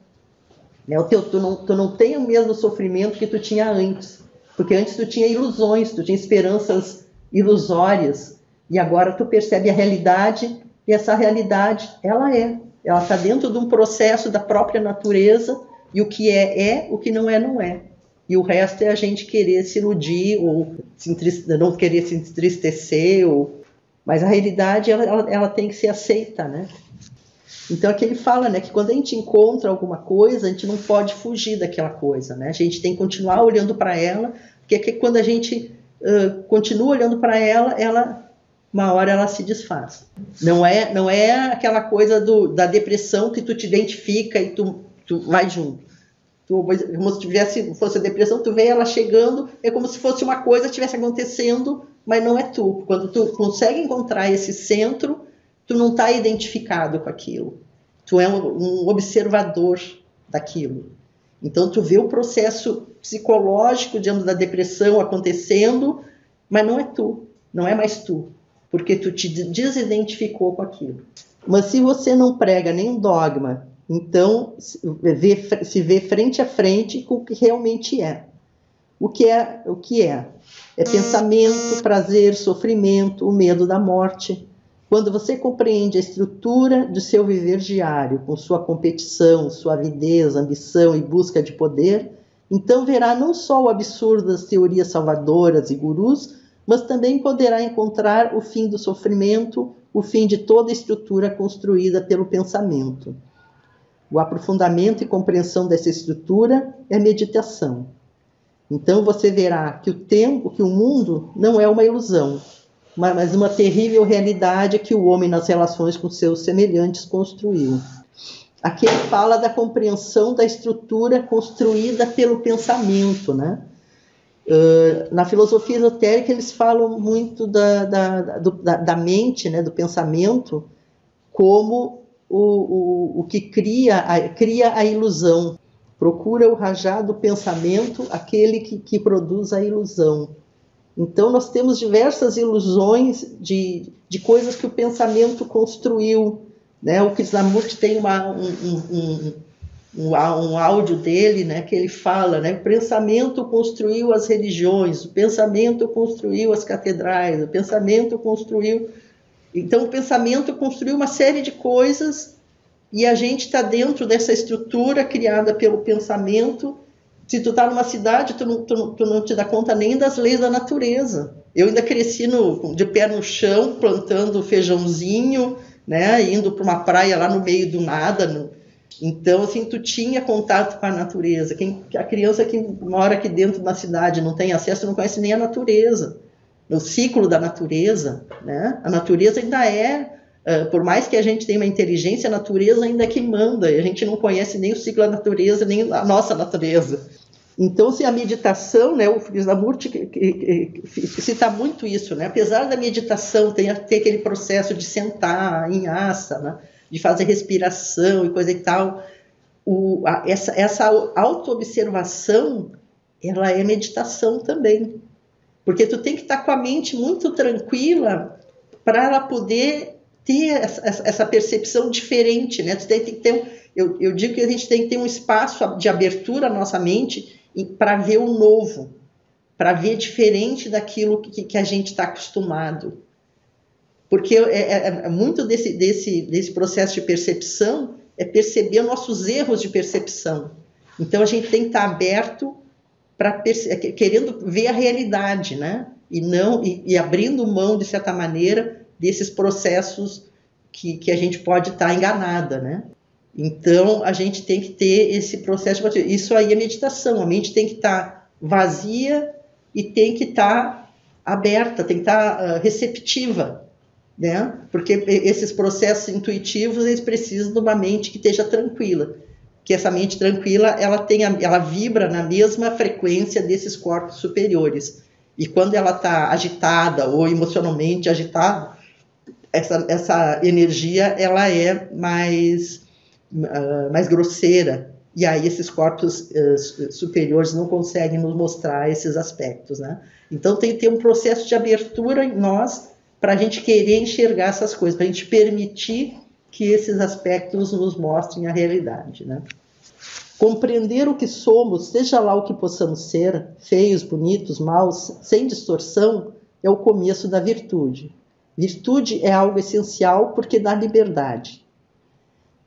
Né? Tu não tem o mesmo sofrimento que tu tinha antes. Porque antes tu tinha ilusões, tu tinha esperanças ilusórias. E agora tu percebe a realidade. E essa realidade, ela está dentro de um processo da própria natureza, e o que é, o que não é. E o resto é a gente querer se iludir, ou não querer se entristecer, mas a realidade, ela tem que ser aceita, né? Então aqui ele fala, né, que quando a gente encontra alguma coisa, a gente não pode fugir daquela coisa, né? A gente tem que continuar olhando para ela, porque quando a gente continua olhando para ela, uma hora ela se desfaz. Não é aquela coisa da depressão que tu te identifica e tu vai junto. Como se fosse a depressão, tu vê ela chegando, é como se fosse uma coisa que estivesse acontecendo, mas não é tu. Quando tu consegue encontrar esse centro, tu não está identificado com aquilo. Tu é um observador daquilo. Então tu vê o processo psicológico, digamos, da depressão acontecendo, mas não é tu, não é mais tu. Porque tu te desidentificou com aquilo. Mas se você não prega nenhum dogma, então se vê frente a frente com o que realmente é. O que é? É pensamento, prazer, sofrimento, o medo da morte. Quando você compreende a estrutura do seu viver diário, com sua competição, sua avidez, ambição e busca de poder, então verá não só o absurdo das teorias salvadoras e gurus, mas também poderá encontrar o fim do sofrimento, o fim de toda a estrutura construída pelo pensamento. O aprofundamento e compreensão dessa estrutura é meditação. Então você verá que o mundo não é uma ilusão, mas uma terrível realidade que o homem nas relações com seus semelhantes construiu. Aqui ele fala da compreensão da estrutura construída pelo pensamento, né? Na filosofia esotérica eles falam muito da mente, né, do pensamento, como o que cria a ilusão. Procura o rajar do pensamento aquele que produz a ilusão. Então nós temos diversas ilusões de coisas que o pensamento construiu, né? O Krishnamurti tem um áudio dele, né, que ele fala, né, o pensamento construiu as religiões, o pensamento construiu as catedrais, o pensamento construiu... Então o pensamento construiu uma série de coisas e a gente está dentro dessa estrutura criada pelo pensamento. Se tu está numa cidade, tu não te dá conta nem das leis da natureza. Eu ainda cresci de pé no chão, plantando feijãozinho, né, indo para uma praia lá no meio do nada. Então, assim, tu tinha contato com a natureza. A criança que mora aqui dentro da cidade não tem acesso, não conhece nem a natureza. O ciclo da natureza, né? A natureza ainda por mais que a gente tenha uma inteligência, a natureza ainda é que manda, e a gente não conhece nem o ciclo da natureza, nem a nossa natureza. Então, se a meditação, né, o Krishnamurti cita muito isso, né? Apesar da meditação ter aquele processo de sentar em asana, de fazer respiração e coisa e tal, essa auto-observação, ela é meditação também. Porque tu tem que estar com a mente muito tranquila para ela poder ter essa percepção diferente, né? Tu tem que ter, eu digo que a gente tem que ter um espaço de abertura na nossa mente para ver o novo, para ver diferente daquilo que a gente está acostumado. Porque muito desse processo de percepção é perceber nossos erros de percepção. Então a gente tem que estar aberto querendo ver a realidade, né? E abrindo mão, de certa maneira, desses processos que a gente pode estar enganada, né? Então, a gente tem que ter esse processo. Isso aí é meditação. A mente tem que estar vazia e tem que estar aberta, tem que estar receptiva, né? Porque esses processos intuitivos, eles precisam de uma mente que esteja tranquila. Que essa mente tranquila, ela vibra na mesma frequência desses corpos superiores. E quando ela está agitada ou emocionalmente agitada, essa energia ela é mais grosseira. E aí esses corpos superiores não conseguem nos mostrar esses aspectos, né? Então tem que ter um processo de abertura em nós para a gente querer enxergar essas coisas, para a gente permitir que esses aspectos nos mostrem a realidade, né? Compreender o que somos, seja lá o que possamos ser, feios, bonitos, maus, sem distorção, é o começo da virtude. Virtude é algo essencial porque dá liberdade.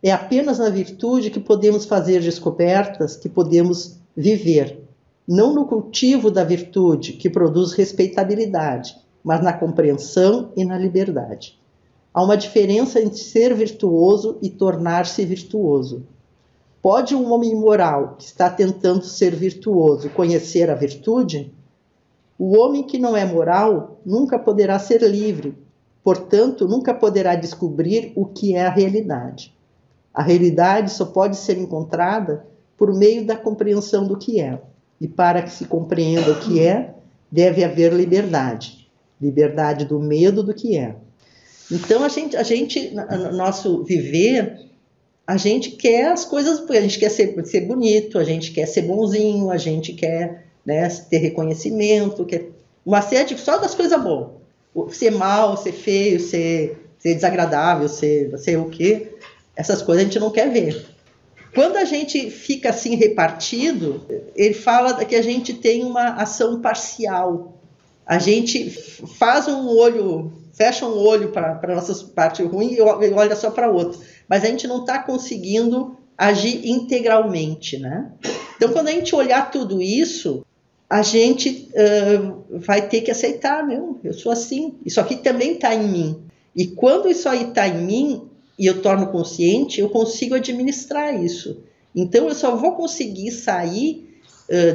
É apenas na virtude que podemos fazer descobertas, que podemos viver. Não no cultivo da virtude, que produz respeitabilidade, mas na compreensão e na liberdade. Há uma diferença entre ser virtuoso e tornar-se virtuoso. Pode um homem moral que está tentando ser virtuoso conhecer a virtude? O homem que não é moral nunca poderá ser livre, portanto, nunca poderá descobrir o que é a realidade. A realidade só pode ser encontrada por meio da compreensão do que é. E para que se compreenda o que é, deve haver liberdade. Liberdade do medo do que é. Então, no nosso viver, a gente quer as coisas, a gente quer ser bonito, a gente quer ser bonzinho, a gente quer, né, ter reconhecimento, quer uma série só das coisas boas. Ser mal, ser feio, ser desagradável, ser o quê? Essas coisas a gente não quer ver. Quando a gente fica assim repartido, ele fala que a gente tem uma ação parcial. A gente faz um olho, fecha um olho para a nossa parte ruim e olha só para a outra. Mas a gente não está conseguindo agir integralmente, né? Então, quando a gente olhar tudo isso, a gente vai ter que aceitar, não, eu sou assim, isso aqui também está em mim. E quando isso aí está em mim, e eu torno consciente, eu consigo administrar isso. Então, eu só vou conseguir sair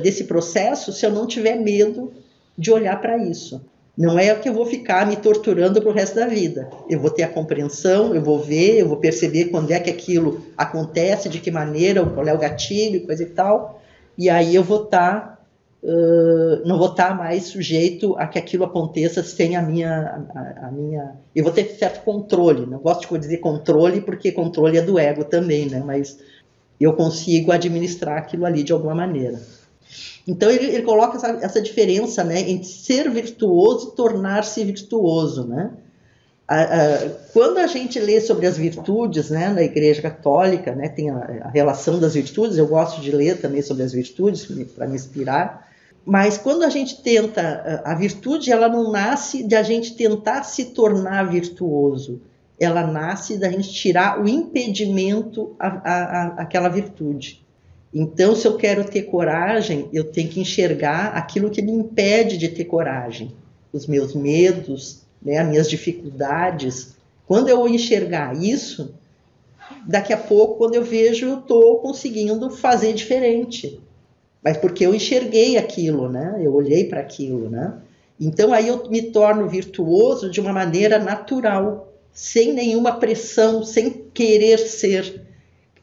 desse processo se eu não tiver medo de olhar para isso. Não é que eu vou ficar me torturando para o resto da vida. Eu vou ter a compreensão, eu vou ver, eu vou perceber quando é que aquilo acontece, de que maneira, qual é o gatilho, coisa e tal. E aí eu vou estar, não vou estar mais sujeito a que aquilo aconteça sem a minha... Eu vou ter certo controle. Não gosto de dizer controle, porque controle é do ego também, né? Mas eu consigo administrar aquilo ali de alguma maneira. Então ele coloca essa diferença, né, entre ser virtuoso e tornar-se virtuoso, né? Quando a gente lê sobre as virtudes, né, na Igreja Católica, né, tem a relação das virtudes, eu gosto de ler também sobre as virtudes para me inspirar, mas quando a gente tenta, a virtude ela não nasce de a gente tentar se tornar virtuoso, ela nasce da gente tirar o impedimento àquela virtude. Então, se eu quero ter coragem, eu tenho que enxergar aquilo que me impede de ter coragem. Os meus medos, né, as minhas dificuldades. Quando eu enxergar isso, daqui a pouco, quando eu vejo, eu estou conseguindo fazer diferente. Mas porque eu enxerguei aquilo, né? Eu olhei para aquilo, né? Então, aí eu me torno virtuoso de uma maneira natural, sem nenhuma pressão, sem querer ser.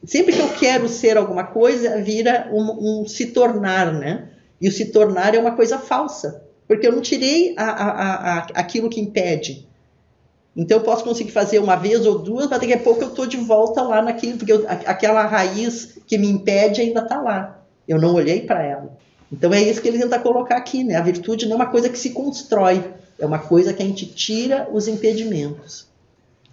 Sempre que eu quero ser alguma coisa, vira um se tornar, né? E o se tornar é uma coisa falsa, porque eu não tirei aquilo que impede. Então eu posso conseguir fazer uma vez ou duas, mas daqui a pouco eu estou de volta lá naquilo, porque aquela raiz que me impede ainda está lá. Eu não olhei para ela. Então é isso que ele tenta colocar aqui, né? A virtude não é uma coisa que se constrói, é uma coisa que a gente tira os impedimentos.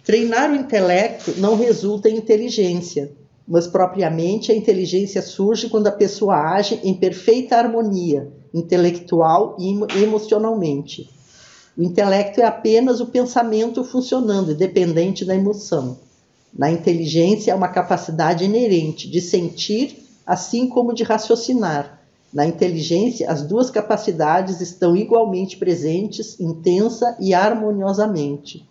Treinar o intelecto não resulta em inteligência, mas propriamente a inteligência surge quando a pessoa age em perfeita harmonia, intelectual e emocionalmente. O intelecto é apenas o pensamento funcionando, independente da emoção. Na inteligência, é uma capacidade inerente de sentir, assim como de raciocinar. Na inteligência, as duas capacidades estão igualmente presentes, intensa e harmoniosamente.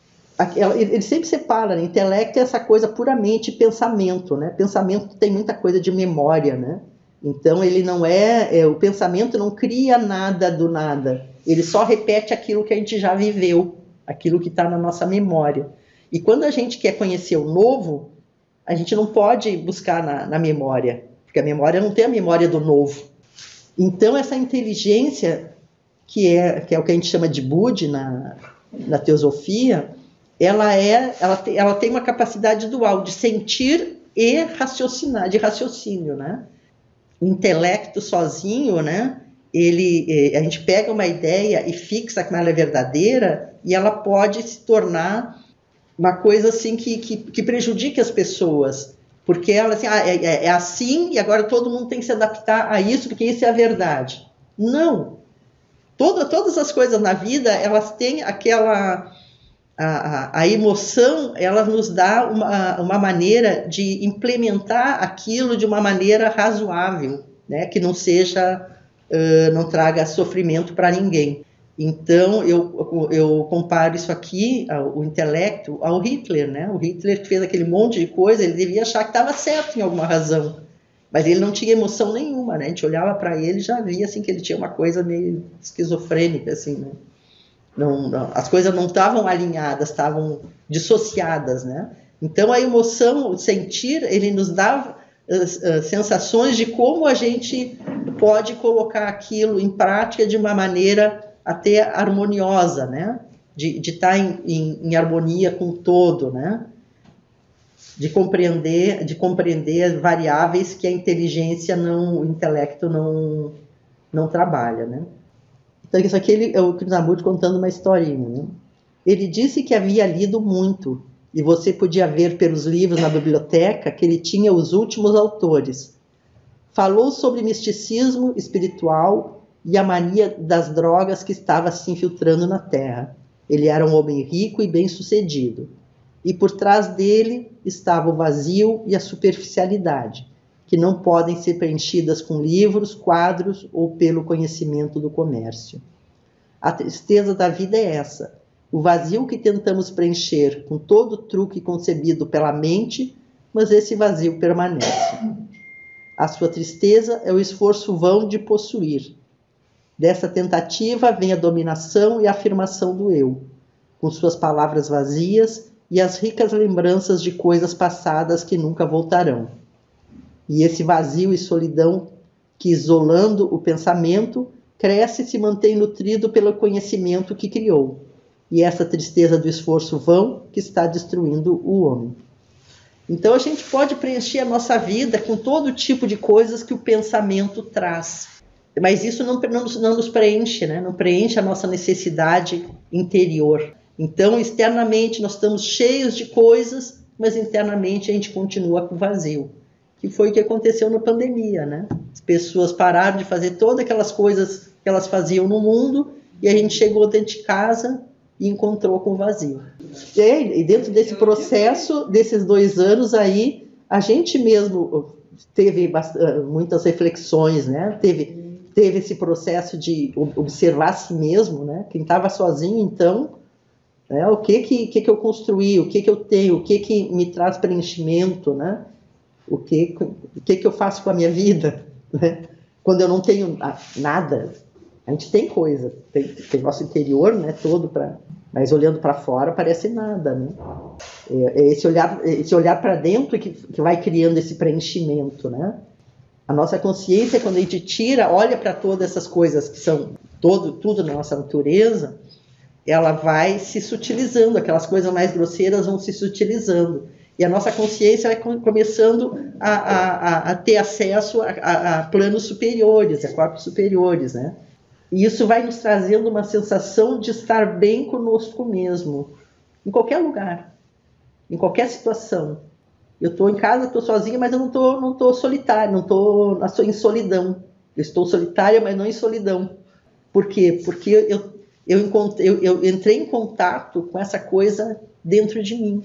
Ele sempre separa, né? Intelecto é essa coisa puramente pensamento, né? Pensamento tem muita coisa de memória, né? Então ele não o pensamento não cria nada do nada, ele só repete aquilo que a gente já viveu, aquilo que está na nossa memória. E quando a gente quer conhecer o novo, a gente não pode buscar na memória, porque a memória não tem a memória do novo. Então essa inteligência, que é o que a gente chama de Budi na teosofia, ela tem uma capacidade dual de sentir e raciocinar, de raciocínio, né? O intelecto sozinho, né? A gente pega uma ideia e fixa como ela é verdadeira e ela pode se tornar uma coisa assim que prejudique as pessoas, porque ela assim, é assim e agora todo mundo tem que se adaptar a isso porque isso é a verdade. Não. Todas as coisas na vida, elas têm aquela... A emoção, ela nos dá uma maneira de implementar aquilo de uma maneira razoável, né? Que não seja, não traga sofrimento para ninguém. Então, eu comparo isso aqui, o intelecto, ao Hitler, né? O Hitler que fez aquele monte de coisa, ele devia achar que estava certo em alguma razão, mas ele não tinha emoção nenhuma, né? A gente olhava para ele e já via assim, que ele tinha uma coisa meio esquizofrênica, assim, né? Não, as coisas não estavam alinhadas, estavam dissociadas, né? Então a emoção, o sentir, ele nos dá sensações de como a gente pode colocar aquilo em prática de uma maneira até harmoniosa, né? De estar em harmonia com o todo, né? De compreender variáveis que a inteligência o intelecto não trabalha, né? Então, isso aqui é o Krishnamurti contando uma historinha, né? Ele disse que havia lido muito, e você podia ver pelos livros na biblioteca que ele tinha os últimos autores. Falou sobre misticismo espiritual e a mania das drogas que estava se infiltrando na Terra. Ele era um homem rico e bem-sucedido. E por trás dele estava o vazio e a superficialidade, que não podem ser preenchidas com livros, quadros ou pelo conhecimento do comércio. A tristeza da vida é essa, o vazio que tentamos preencher com todo o truque concebido pela mente, mas esse vazio permanece. A sua tristeza é o esforço vão de possuir. Dessa tentativa vem a dominação e a afirmação do eu, com suas palavras vazias e as ricas lembranças de coisas passadas que nunca voltarão. E esse vazio e solidão que, isolando o pensamento, cresce e se mantém nutrido pelo conhecimento que criou. E essa tristeza do esforço vão que está destruindo o homem. Então a gente pode preencher a nossa vida com todo tipo de coisas que o pensamento traz. Mas isso não nos preenche, né? Não preenche a nossa necessidade interior. Então, externamente, nós estamos cheios de coisas, mas internamente a gente continua com vazio. Que foi o que aconteceu na pandemia, né? As pessoas pararam de fazer todas aquelas coisas que elas faziam no mundo e a gente chegou dentro de casa e encontrou com vazio. E dentro desse processo, desses 2 anos aí, a gente mesmo teve muitas reflexões, né? Teve esse processo de observar a si mesmo, né? Quem estava sozinho, então, né? O que eu construí, o que eu tenho, o que me traz preenchimento, né? O que eu faço com a minha vida, né? Quando eu não tenho nada, a gente tem coisa, tem nosso interior, né? Todo mas olhando para fora parece nada, né? É esse olhar para dentro que vai criando esse preenchimento, né? A nossa consciência, quando a gente olha para todas essas coisas que são tudo na nossa natureza, ela vai se sutilizando, aquelas coisas mais grosseiras vão se sutilizando. E a nossa consciência vai começando a ter acesso a planos superiores, a corpos superiores, né? E isso vai nos trazendo uma sensação de estar bem conosco mesmo, em qualquer lugar, em qualquer situação. Eu estou em casa, estou sozinha, mas eu não estou solitária, não estou em solidão. Eu estou solitária, mas não em solidão. Por quê? Porque eu entrei em contato com essa coisa dentro de mim.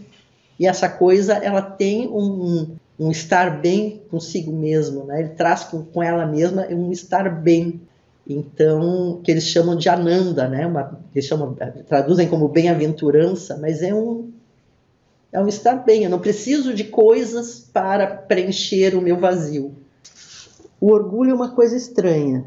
E essa coisa, ela tem um estar bem consigo mesmo, né? Ele traz com ela mesma um estar bem. Então, que eles chamam de Ananda, né? Traduzem como bem-aventurança, mas é um estar bem. Eu não preciso de coisas para preencher o meu vazio. O orgulho é uma coisa estranha.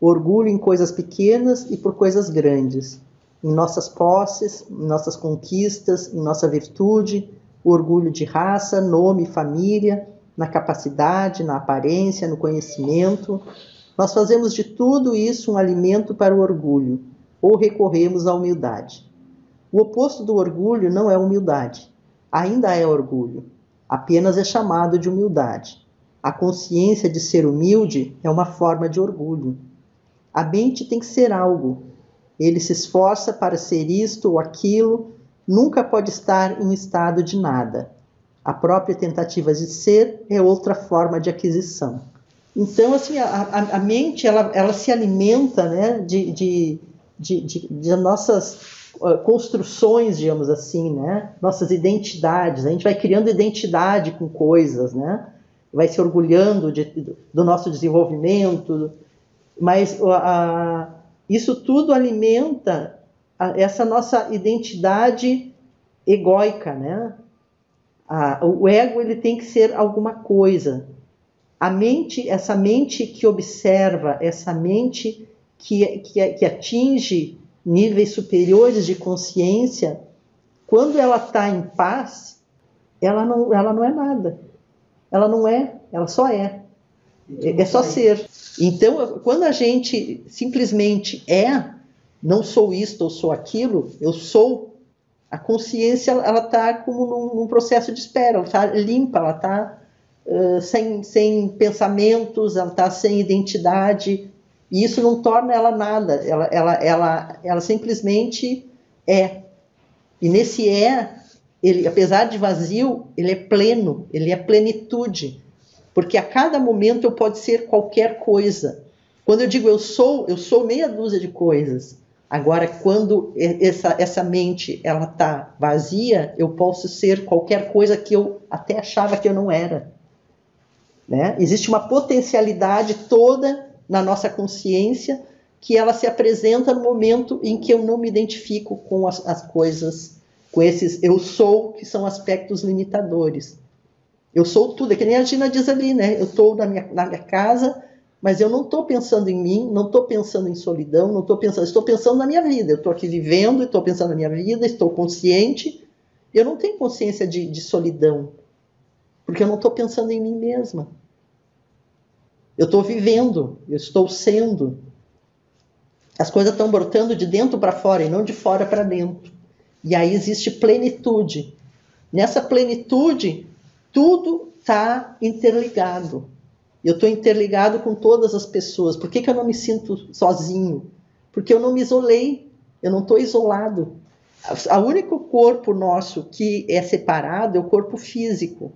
O orgulho em coisas pequenas e por coisas grandes. Em nossas posses, em nossas conquistas, em nossa virtude. O orgulho de raça, nome, família, na capacidade, na aparência, no conhecimento. Nós fazemos de tudo isso um alimento para o orgulho, ou recorremos à humildade. O oposto do orgulho não é humildade. Ainda é orgulho. Apenas é chamado de humildade. A consciência de ser humilde é uma forma de orgulho. A mente tem que ser algo. Ele se esforça para ser isto ou aquilo, nunca pode estar em estado de nada. A própria tentativa de ser é outra forma de aquisição. Então, assim, a mente, ela se alimenta, né, de nossas construções, digamos assim, né? Nossas identidades. A gente vai criando identidade com coisas, né? Vai se orgulhando do nosso desenvolvimento, mas isso tudo alimenta essa nossa identidade egóica, né? O ego, ele tem que ser alguma coisa. A mente, essa mente que observa, essa mente que atinge níveis superiores de consciência, quando ela está em paz, ela não é nada. Ela não é, ela só é. É só ser. Então, quando a gente simplesmente não sou isto ou sou aquilo, eu sou, a consciência ela está como num processo de espera, ela está limpa, ela está sem pensamentos, ela está sem identidade, e isso não torna ela nada, ela simplesmente é. E nesse ele, apesar de vazio, ele é pleno, ele é plenitude, porque a cada momento eu posso ser qualquer coisa. Quando eu digo eu sou meia dúzia de coisas. Agora, quando essa mente ela está vazia, eu posso ser qualquer coisa que eu até achava que eu não era. Né? Existe uma potencialidade toda na nossa consciência que ela se apresenta no momento em que eu não me identifico com as coisas, com esses eu sou, que são aspectos limitadores. Eu sou tudo, é que nem a Gina diz ali, né? Eu estou na minha casa, Mas eu não estou pensando em mim, não estou pensando em solidão, não estou pensando na minha vida. Eu estou aqui vivendo, estou pensando na minha vida, estou consciente. Eu não tenho consciência de solidão, porque eu não estou pensando em mim mesma. Eu estou vivendo, eu estou sendo. As coisas estão brotando de dentro para fora e não de fora para dentro. E aí existe plenitude. Nessa plenitude, tudo está interligado. Eu estou interligado com todas as pessoas. Por que eu não me sinto sozinho? Porque eu não me isolei. Eu não estou isolado. O único corpo nosso que é separado é o corpo físico.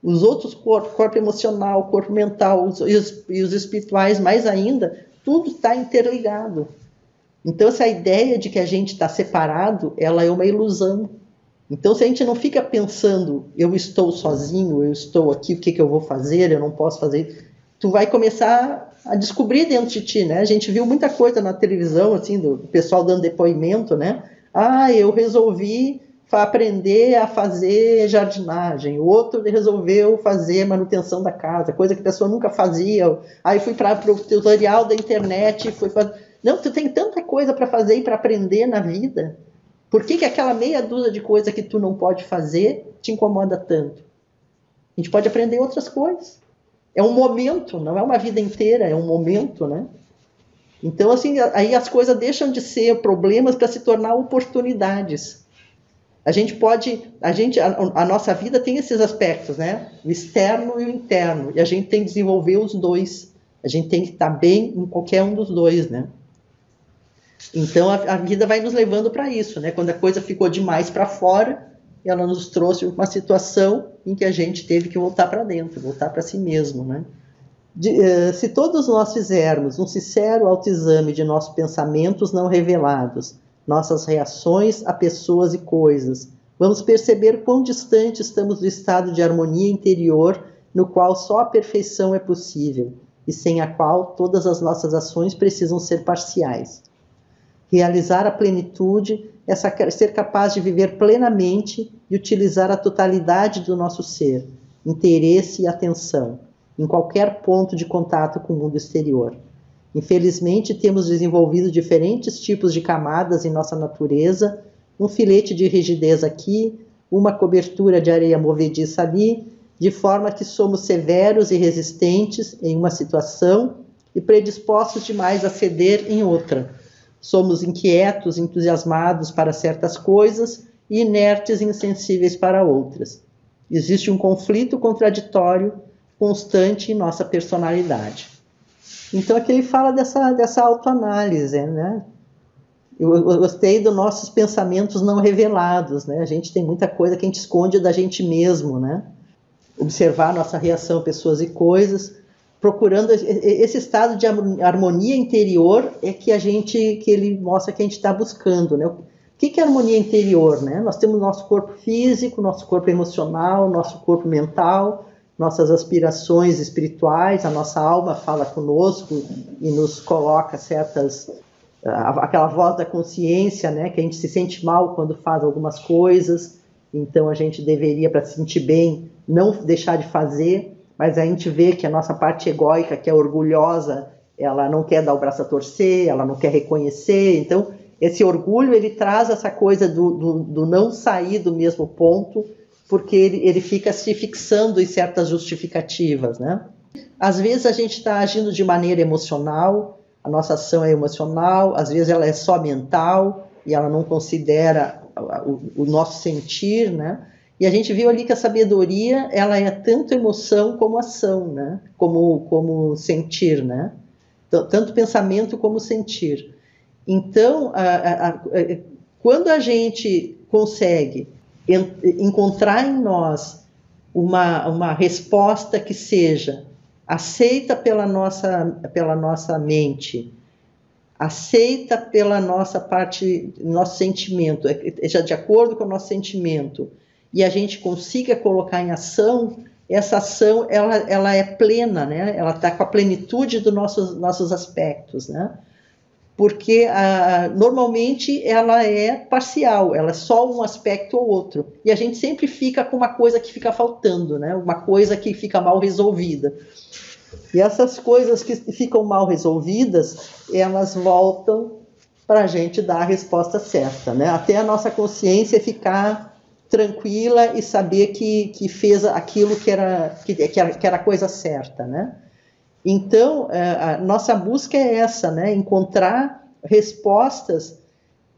Os outros corpos, corpo emocional, corpo mental e os espirituais, mais ainda, tudo está interligado. Então, essa ideia de que a gente está separado, ela é uma ilusão. Então, se a gente não fica pensando, eu estou sozinho, eu estou aqui, o que eu vou fazer, eu não posso fazer, tu vai começar a descobrir dentro de ti, né? A gente viu muita coisa na televisão, assim, do pessoal dando depoimento, né? Ah, eu resolvi aprender a fazer jardinagem, o outro resolveu fazer manutenção da casa, coisa que a pessoa nunca fazia. Aí fui para o tutorial da internet, fui fazer... Não, tu tem tanta coisa para fazer e para aprender na vida. Por que aquela meia dúzia de coisas que tu não pode fazer te incomoda tanto? A gente pode aprender outras coisas. É um momento, não é uma vida inteira, é um momento, né? Então, assim, aí as coisas deixam de ser problemas para se tornar oportunidades. A nossa vida tem esses aspectos, né? O externo e o interno. E a gente tem que desenvolver os dois. A gente tem que estar bem em qualquer um dos dois, né? Então a vida vai nos levando para isso, né? Quando a coisa ficou demais para fora, ela nos trouxe uma situação em que a gente teve que voltar para dentro, voltar para si mesmo, né? Se todos nós fizermos um sincero autoexame de nossos pensamentos não revelados, nossas reações a pessoas e coisas, vamos perceber quão distante estamos do estado de harmonia interior no qual só a perfeição é possível e sem a qual todas as nossas ações precisam ser parciais. Realizar a plenitude é ser capaz de viver plenamente e utilizar a totalidade do nosso ser, interesse e atenção, em qualquer ponto de contato com o mundo exterior. Infelizmente, temos desenvolvido diferentes tipos de camadas em nossa natureza, um filete de rigidez aqui, uma cobertura de areia movediça ali, de forma que somos severos e resistentes em uma situação e predispostos demais a ceder em outra. Somos inquietos, entusiasmados para certas coisas e inertes e insensíveis para outras. Existe um conflito contraditório constante em nossa personalidade. Então aqui ele fala dessa autoanálise, né? Eu gostei dos nossos pensamentos não revelados, né? A gente tem muita coisa que a gente esconde da gente mesmo, né? Observar nossa reação a pessoas e coisas, procurando esse estado de harmonia interior é que ele mostra que a gente está buscando, né? O que é harmonia interior, né? Nós temos nosso corpo físico, nosso corpo emocional, nosso corpo mental, nossas aspirações espirituais, a nossa alma fala conosco e nos coloca aquela voz da consciência, né? Que a gente se sente mal quando faz algumas coisas, então a gente deveria, para se sentir bem, não deixar de fazer. Mas a gente vê que a nossa parte egóica, que é orgulhosa, ela não quer dar o braço a torcer, ela não quer reconhecer. Então, esse orgulho, ele traz essa coisa do não sair do mesmo ponto, porque ele fica se fixando em certas justificativas, né? Às vezes a gente está agindo de maneira emocional, a nossa ação é emocional, às vezes ela é só mental, e ela não considera o nosso sentir, né? E a gente viu ali que a sabedoria, ela é tanto emoção como ação, né? Como sentir, né? Tanto pensamento como sentir. Então, quando a gente consegue encontrar em nós uma resposta que seja aceita pela nossa mente, aceita pela nossa parte, nosso sentimento, já de acordo com o nosso sentimento, e a gente consiga colocar em ação, essa ação ela é plena, né? Ela está com a plenitude dos nossos aspectos, né? Porque normalmente ela é parcial, ela é só um aspecto ou outro, e a gente sempre fica com uma coisa que fica faltando, né? Uma coisa que fica mal resolvida. E essas coisas que ficam mal resolvidas, elas voltam para a gente dar a resposta certa, né? Até a nossa consciência ficar tranquila e saber que fez aquilo que era a coisa certa, né? Então, a nossa busca é essa, né? Encontrar respostas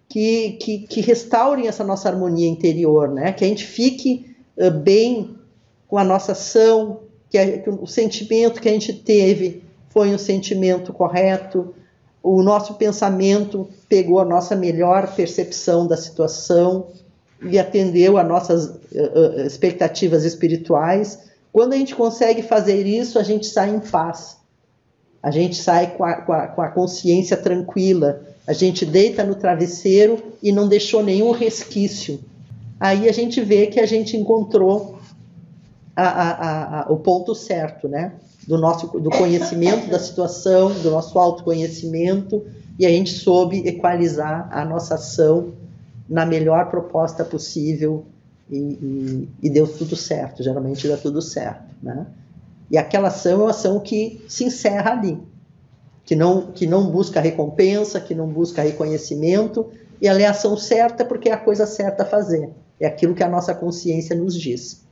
que restaurem essa nossa harmonia interior, né? Que a gente fique bem com a nossa ação, que o sentimento que a gente teve foi um sentimento correto, o nosso pensamento pegou a nossa melhor percepção da situação e atendeu às nossas expectativas espirituais. Quando a gente consegue fazer isso, a gente sai em paz, a gente sai com a consciência tranquila, a gente deita no travesseiro e não deixou nenhum resquício. Aí a gente vê que a gente encontrou o ponto certo, né? Do conhecimento da situação, do nosso autoconhecimento, e a gente soube equalizar a nossa ação na melhor proposta possível e deu tudo certo, geralmente dá tudo certo, né? E aquela ação é uma ação que se encerra ali, que não busca recompensa, que não busca reconhecimento, e ela é a ação certa porque é a coisa certa a fazer, é aquilo que a nossa consciência nos diz.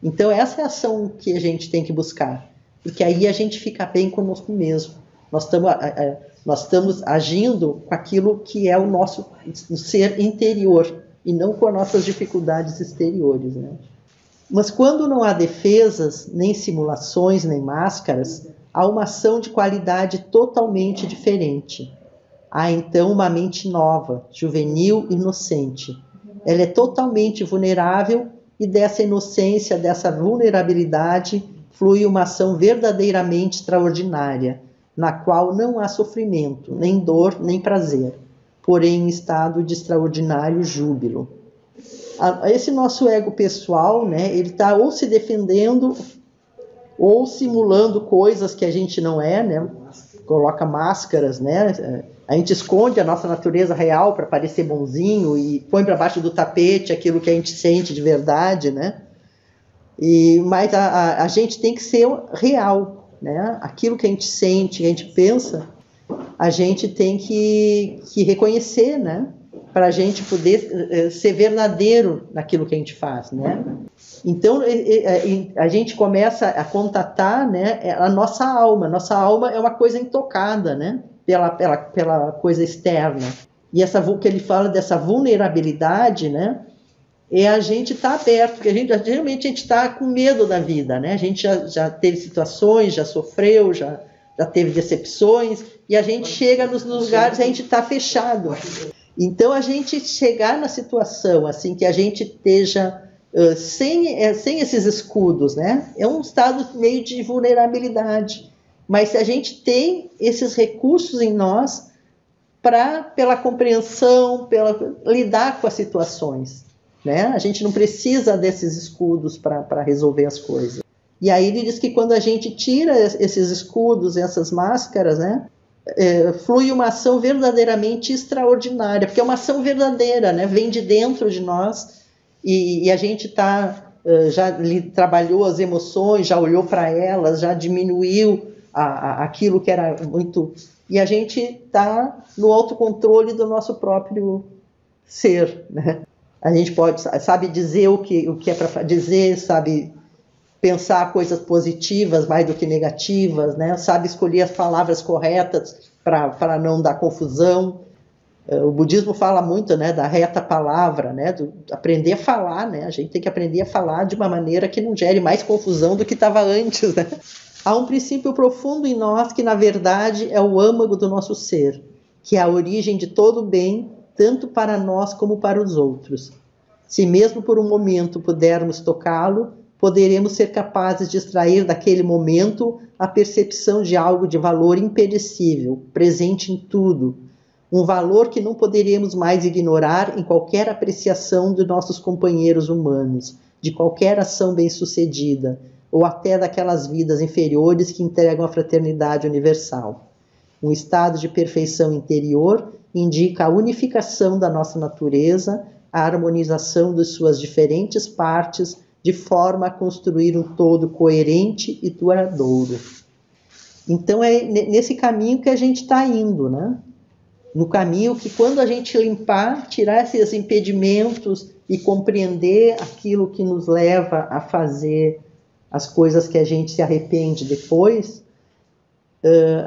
Então essa é a ação que a gente tem que buscar, porque aí a gente fica bem conosco mesmo. Nós estamos agindo com aquilo que é o nosso ser interior, e não com as nossas dificuldades exteriores, né? Mas quando não há defesas, nem simulações, nem máscaras, há uma ação de qualidade totalmente diferente. Há então uma mente nova, juvenil e inocente. Ela é totalmente vulnerável e dessa inocência, dessa vulnerabilidade, flui uma ação verdadeiramente extraordinária, na qual não há sofrimento, nem dor, nem prazer, porém em estado de extraordinário júbilo. Esse nosso ego pessoal, né, ele está ou se defendendo ou simulando coisas que a gente não é, né? Coloca máscaras, né? A gente esconde a nossa natureza real para parecer bonzinho e põe para baixo do tapete aquilo que a gente sente de verdade, né? Mas a gente tem que ser real, né? Aquilo que a gente sente, que a gente pensa, a gente tem que reconhecer, né? Para a gente poder ser verdadeiro naquilo que a gente faz, né? Então, a gente começa a contatar, né, a nossa alma. Nossa alma é uma coisa intocada, né, pela coisa externa. E que ele fala dessa vulnerabilidade, né, é a gente estar aberto, porque geralmente a gente está com medo da vida, né? A gente já teve situações, já sofreu, já teve decepções, e a gente chega nos lugares e a gente está fechado. Então, a gente chegar na situação assim que a gente esteja sem esses escudos, né? É um estado meio de vulnerabilidade. Mas se a gente tem esses recursos em nós pela compreensão, lidar com as situações, né? A gente não precisa desses escudos para resolver as coisas. E aí ele diz que quando a gente tira esses escudos, essas máscaras, né? Flui uma ação verdadeiramente extraordinária, porque é uma ação verdadeira, né? Vem de dentro de nós e a gente já trabalhou as emoções, já olhou para elas, já diminuiu aquilo que era muito... E a gente está no autocontrole do nosso próprio ser, né? A gente sabe dizer o que é para dizer, sabe pensar coisas positivas mais do que negativas, né? Sabe escolher as palavras corretas para não dar confusão. O budismo fala muito, né, da reta palavra, né, aprender a falar, né? A gente tem que aprender a falar de uma maneira que não gere mais confusão do que estava antes, né? Há um princípio profundo em nós que, na verdade, é o âmago do nosso ser, que é a origem de todo o bem, tanto para nós como para os outros. Se mesmo por um momento pudermos tocá-lo, poderemos ser capazes de extrair daquele momento a percepção de algo de valor imperecível, presente em tudo, um valor que não poderíamos mais ignorar em qualquer apreciação de nossos companheiros humanos, de qualquer ação bem-sucedida, ou até daquelas vidas inferiores que entregam a fraternidade universal. Um estado de perfeição interior indica a unificação da nossa natureza, a harmonização de suas diferentes partes, de forma a construir um todo coerente e duradouro. Então é nesse caminho que a gente está indo, né? No caminho que quando a gente limpar, tirar esses impedimentos e compreender aquilo que nos leva a fazer as coisas que a gente se arrepende depois,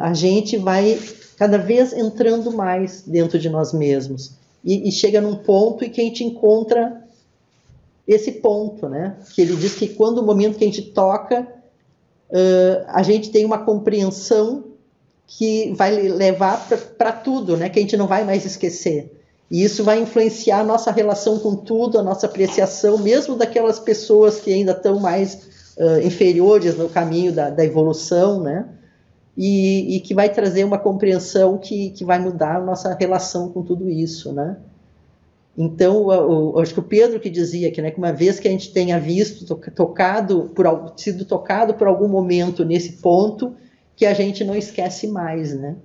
a gente vai cada vez entrando mais dentro de nós mesmos. E chega num ponto em que a gente encontra esse ponto, né? Que ele diz que quando o momento que a gente toca, a gente tem uma compreensão que vai levar para tudo, né? Que a gente não vai mais esquecer. E isso vai influenciar a nossa relação com tudo, a nossa apreciação, mesmo daquelas pessoas que ainda estão mais inferiores no caminho da evolução, né? E que vai trazer uma compreensão que vai mudar a nossa relação com tudo isso, né? Então, acho que o Pedro que dizia que, né, que uma vez que a gente tenha visto, sido tocado por algum momento nesse ponto, que a gente não esquece mais, né?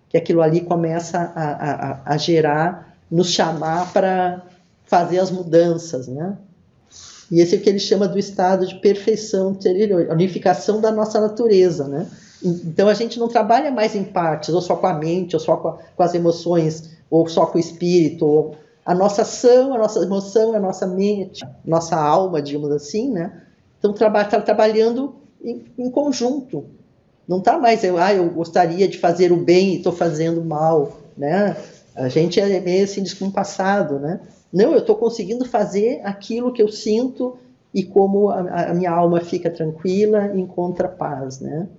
Que aquilo ali começa a gerar, nos chamar para fazer as mudanças, né? E esse é o que ele chama do estado de perfeição interior, a unificação da nossa natureza, né? Então a gente não trabalha mais em partes, ou só com a mente, ou só com as emoções, ou só com o espírito, ou a nossa ação, a nossa emoção, a nossa mente, nossa alma, digamos assim, né? Então tá trabalhando em conjunto. Não está mais, eu gostaria de fazer o bem e estou fazendo mal, né? A gente é meio assim descompassado, né? Não, eu estou conseguindo fazer aquilo que eu sinto e como a minha alma fica tranquila e encontra paz, né?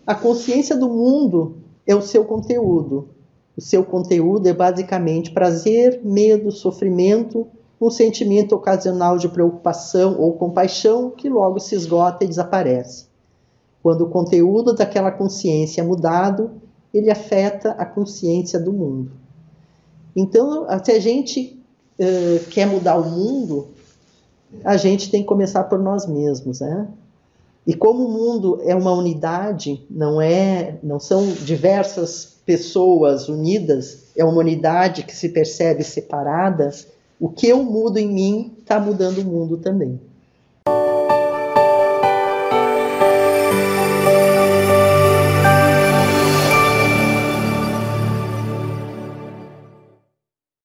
A consciência do mundo é o seu conteúdo. O seu conteúdo é basicamente prazer, medo, sofrimento, um sentimento ocasional de preocupação ou compaixão que logo se esgota e desaparece. Quando o conteúdo daquela consciência é mudado, ele afeta a consciência do mundo. Então, se a gente quer mudar o mundo, a gente tem que começar por nós mesmos, né? E como o mundo é uma unidade, não são diversas pessoas unidas, é uma unidade que se percebe separada, o que eu mudo em mim está mudando o mundo também.